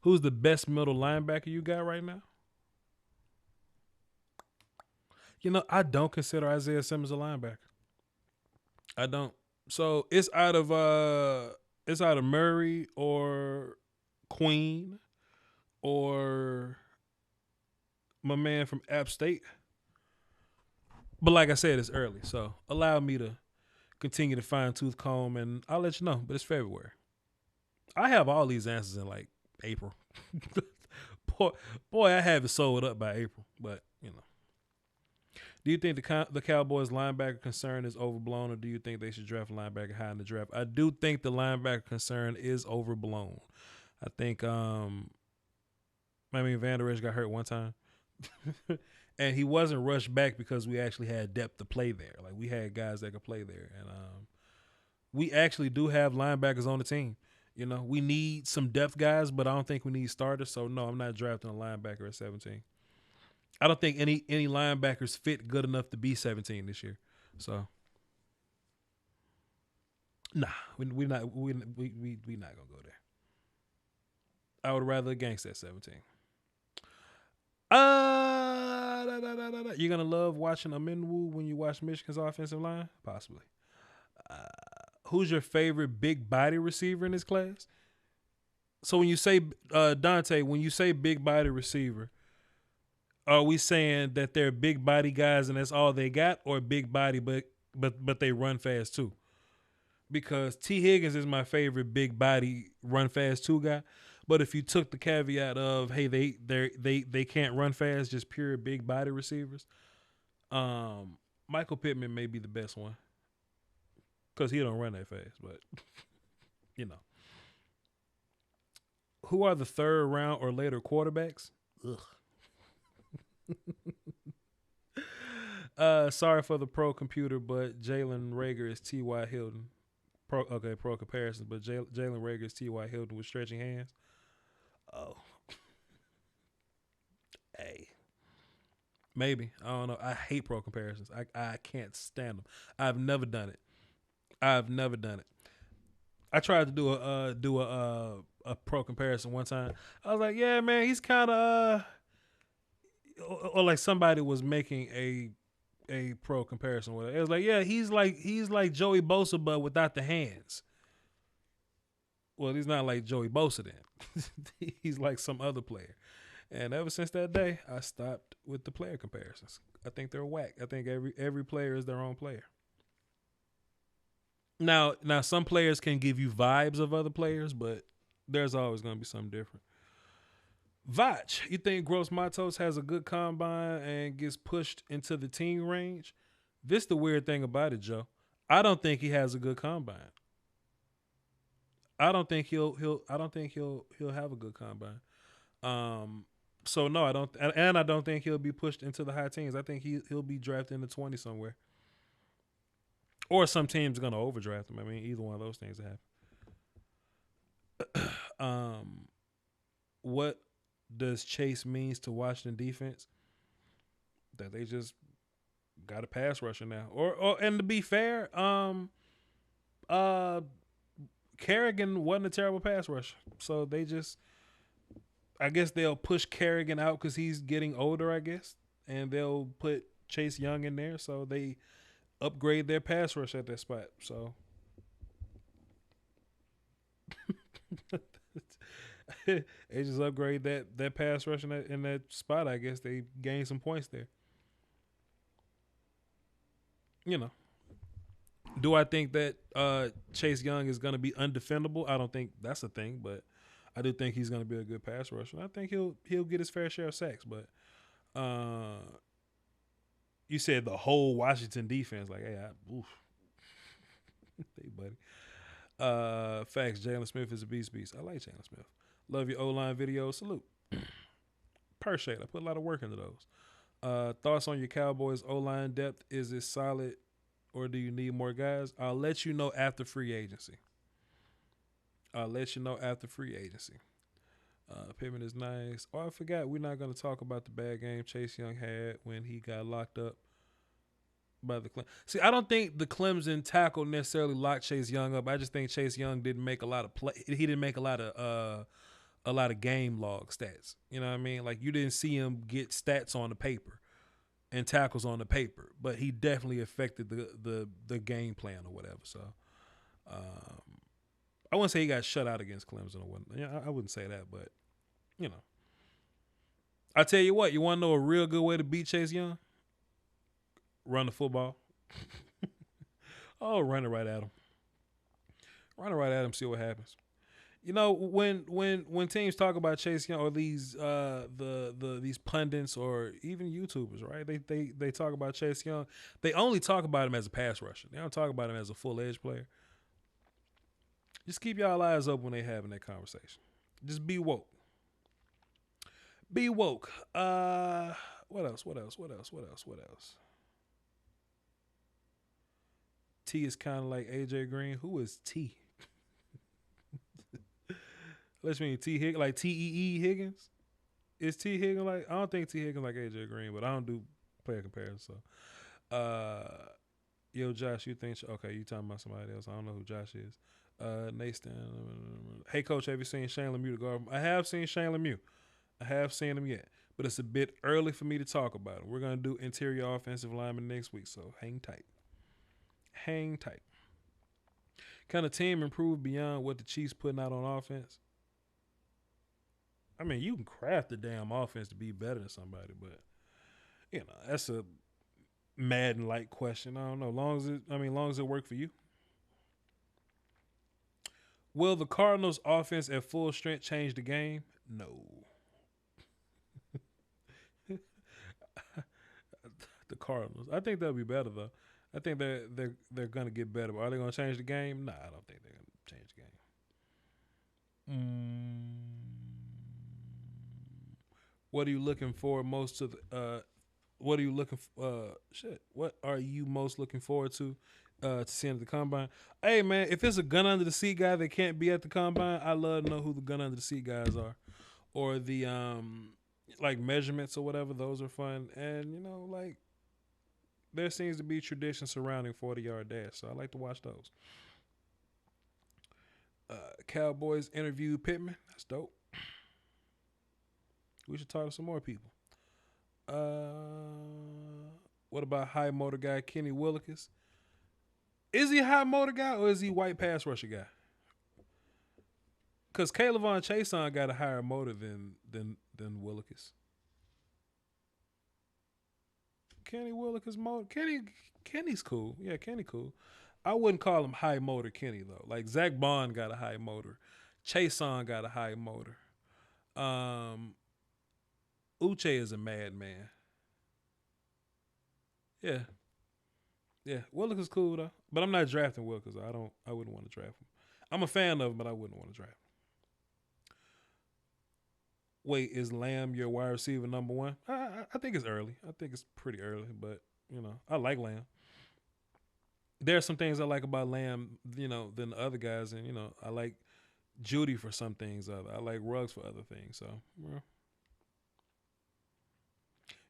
S2: Who's the best middle linebacker you got right now? I don't consider Isaiah Simmons a linebacker. I don't. So it's either Murray or Queen or my man from App State. But like I said, it's early, so allow me to continue to fine tooth comb, and I'll let you know. But it's February. I have all these answers in like April. boy, I have it sold up by April. But do you think the Cowboys linebacker concern is overblown, or do you think they should draft a linebacker high in the draft? I do think the linebacker concern is overblown. I think Van Der Esch got hurt one time. And he wasn't rushed back because we actually had depth to play there. Like, we had guys that could play there. And we actually do have linebackers on the team. We need some depth guys, but I don't think we need starters. So, no, I'm not drafting a linebacker at 17. I don't think any linebackers fit good enough to be 17 this year. So, nah, we're not gonna go there. I would rather a gangster at 17. You're gonna love watching Aminwu when you watch Michigan's offensive line, possibly. Who's your favorite big body receiver in this class? So when you say Dante, when you say big body receiver, are we saying that they're big body guys and that's all they got, or big body but they run fast too? Because T. Higgins is my favorite big body run fast too guy. But if you took the caveat of, hey, they can't run fast, just pure big body receivers, Michael Pittman may be the best one because he don't run that fast. But who are the third round or later quarterbacks? Ugh. Sorry for the pro computer, but Jalen Rager is T.Y. Hilton. Pro comparison, but Jalen Rager is T.Y. Hilton with stretching hands. Oh. Hey. Maybe. I don't know. I hate pro comparisons. I can't stand them. I've never done it. I tried to do a pro comparison one time. I was like, yeah, man, he's kind of or like somebody was making a pro comparison with it. It was like, yeah, he's like Joey Bosa but without the hands. Well, he's not like Joey Bosa then. He's like some other player. And ever since that day, I stopped with the player comparisons. I think they're whack. I think every player is their own player. Now some players can give you vibes of other players, but there's always going to be something different. Voch, you think Gross Matos has a good combine and gets pushed into the teen range? This the weird thing about it, Joe. I don't think he has a good combine. I don't think he'll have a good combine. So no, I don't, and I don't think he'll be pushed into the high teens. I think he'll be drafted in the 20 somewhere, or some team's gonna overdraft him. I mean, either one of those things happen. What does Chase means to Washington defense? That they just got a pass rusher now, and to be fair, Kerrigan wasn't a terrible pass rusher, so they just, I guess they'll push Kerrigan out because he's getting older, I guess, and they'll put Chase Young in there, so they upgrade their pass rush at that spot. So they just upgrade that pass rush in that spot. I guess they gain some points there. Do I think that Chase Young is going to be undefendable? I don't think that's a thing, but I do think he's going to be a good pass rusher. I think he'll get his fair share of sacks. But you said the whole Washington defense, like, hey, oof. Hey, buddy. Facts. Jalen Smith is a beast. I like Jalen Smith. Love your O-line videos. Salute. Appreciate it. I put a lot of work into those. Thoughts on your Cowboys O-line depth? Is it solid, or do you need more guys? I'll let you know after free agency. Pittman is nice. Oh, I forgot. We're not going to talk about the bad game Chase Young had when he got locked up by the Clemson. See, I don't think the Clemson tackle necessarily locked Chase Young up. I just think Chase Young didn't make a lot of play. He didn't make a lot of game log stats. You know what I mean? Like, you didn't see him get stats on the paper. and tackles on the paper, but he definitely affected the game plan or whatever. So I wouldn't say he got shut out against Clemson or whatnot. Yeah, I wouldn't say that, but you know. I tell you what, you want to know a real good way to beat Chase Young? Run the football. Oh, run it right at him. Run it right at him, see what happens. You know, when teams talk about Chase Young or these these pundits or even YouTubers, right? They talk about Chase Young. They only talk about him as a pass rusher. They don't talk about him as a full edge player. Just keep y'all eyes up when they having that conversation. Just be woke. Be woke. What else? T is kind of like AJ Green. Who is T? Let's mean T Higgins, like T-E-E Higgins. Is T Higgins like? I don't think T Higgins like AJ Green, but I don't do player comparison. So, yo, Josh, you think? Okay, you talking about somebody else? I don't know who Josh is. Nathan. Hey, coach, have you seen Shane Lemieux? The guard? I have seen Shane Lemieux. I have seen him yet, but it's a bit early for me to talk about it. We're gonna do interior offensive lineman next week, so hang tight. Hang tight. Can a team improve beyond what the Chiefs putting out on offense? I mean, you can craft the damn offense to be better than somebody, but you know that's a Madden-like question. I don't know. Long as it work for you. Will the Cardinals' offense at full strength change the game? No. The Cardinals. I think they'll be better though. I think they're gonna get better. But are they gonna change the game? Nah, I don't think they're gonna change the game. What are you looking for most to the? What are you looking for? What are you most looking forward to seeing at the combine? Hey man, if it's a gun under the seat guy that can't be at the combine, I love to know who the gun under the seat guys are, or the like measurements or whatever. Those are fun, and you know like there seems to be tradition surrounding 40-yard dash, so I like to watch those. Cowboys interview Pittman. That's dope. We should talk to some more people. What about high motor guy Kenny Willekes? Is he a high motor guy or is he white pass rusher guy? Because Kaylavon Chason got a higher motor than Willekes. Kenny Willekes motor. Kenny's cool. Yeah, Kenny cool. I wouldn't call him high motor Kenny though. Like Zach Bond got a high motor. Chason got a high motor. Uche is a madman. Yeah. Yeah. Willekes cool though. But I'm not drafting Willekes. I wouldn't want to draft him. I'm a fan of him, but I wouldn't want to draft him. Wait, is Lamb your wide receiver number one? I think it's early. I think it's pretty early, but you know, I like Lamb. There are some things I like about Lamb, you know, than the other guys, and you know, I like Judy for some things. I like Ruggs for other things. So, well.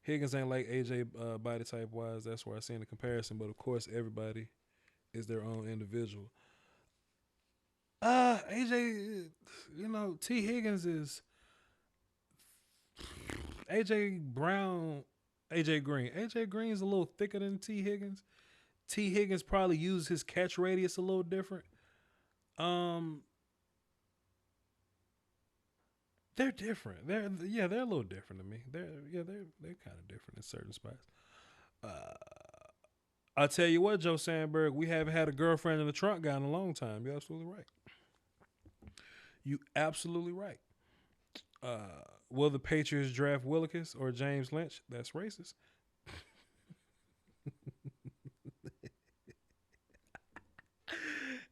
S2: Higgins ain't like AJ body type wise. That's where I seen the comparison. But of course, everybody is their own individual. AJ, you know, T Higgins is AJ Brown, AJ Green. AJ Green is a little thicker than T Higgins. T Higgins probably uses his catch radius a little different. They're different. They're a little different to me. They're kind of different in certain spots. I'll tell you what, Joe Sandberg, we haven't had a girlfriend in the trunk guy in a long time. You're absolutely right. You absolutely right. Will the Patriots draft Willekes or James Lynch? That's racist.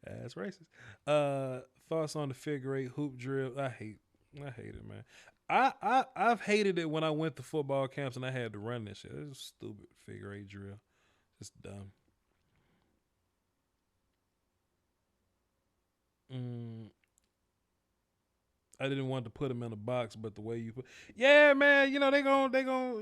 S2: That's racist. Thoughts on the figure eight hoop drill? I hate it, man. I've hated it when I went to football camps and I had to run this shit. It's a stupid figure eight drill. It's dumb. I didn't want to put him in a box, but the way you put, yeah, man, you know they gon'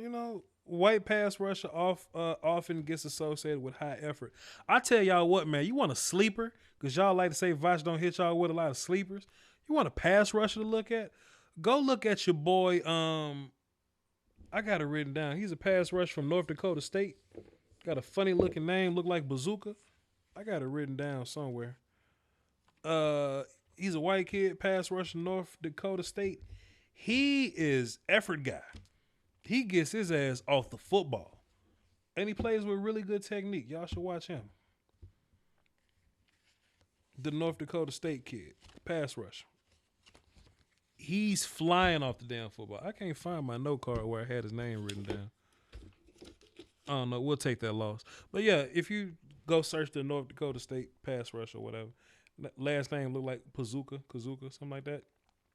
S2: you know, white pass rusher often gets associated with high effort. I tell y'all what, man, you want a sleeper because y'all like to say Voch don't hit y'all with a lot of sleepers. You want a pass rusher to look at? Go look at your boy. I got it written down. He's a pass rush from North Dakota State. Got a funny looking name, look like Bazooka. I got it written down somewhere. He's a white kid, pass rush from North Dakota State. He is effort guy. He gets his ass off the football. And he plays with really good technique. Y'all should watch him. The North Dakota State kid, pass rush. He's flying off the damn football. I can't find my note card where I had his name written down. I don't know. We'll take that loss. But yeah, if you go search the North Dakota State pass rush or whatever, last name look like Kazuka, something like that.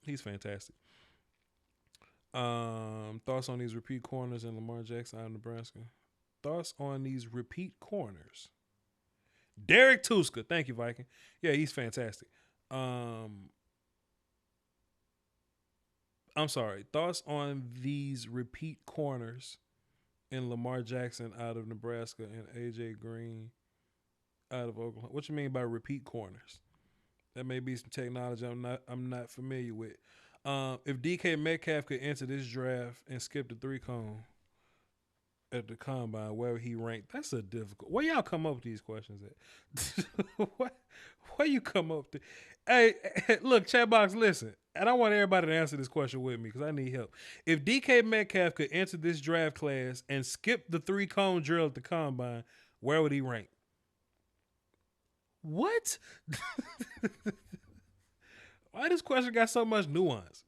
S2: He's fantastic. Thoughts on these repeat corners in Lamar Jackson out of Nebraska? Thoughts on these repeat corners? Derek Tuska. Thank you, Viking. Yeah, he's fantastic. I'm sorry. Thoughts on these repeat corners in Lamar Jackson out of Nebraska and AJ Green out of Oklahoma? What you mean by repeat corners? That may be some technology I'm not familiar with. If DK Metcalf could enter this draft and skip the 3-cone at the combine, where he ranked, that's a difficult. Where y'all come up with these questions at? Where you come up to? Hey, look, chat box, listen. And I want everybody to answer this question with me because I need help. If DK Metcalf could enter this draft class and skip the 3-cone drill at the combine, where would he rank? What? Why this question got so much nuance?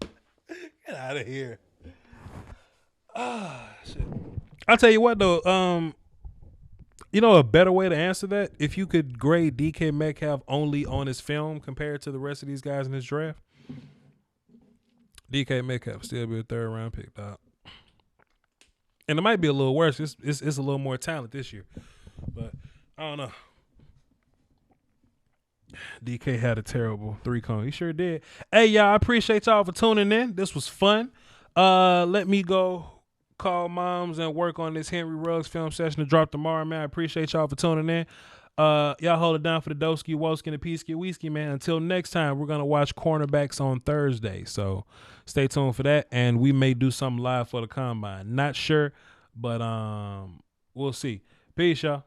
S2: Get out of here. Shit. I'll tell you what though, a better way to answer that, if you could grade DK Metcalf only on his film compared to the rest of these guys in this draft, DK Metcalf still be a 3rd round pick, dog. And it might be a little worse. It's a little more talent this year. But I don't know. DK had a terrible 3-cone. He sure did. Hey, y'all, I appreciate y'all for tuning in. This was fun. Let me go call moms and work on this Henry Ruggs film session to drop tomorrow, man. I appreciate y'all for tuning in. Y'all hold it down for the Doski, Woski, and the Peasky Whiskey, man. Until next time, we're going to watch cornerbacks on Thursday. So stay tuned for that. And we may do something live for the combine. Not sure, but we'll see. Peace, y'all.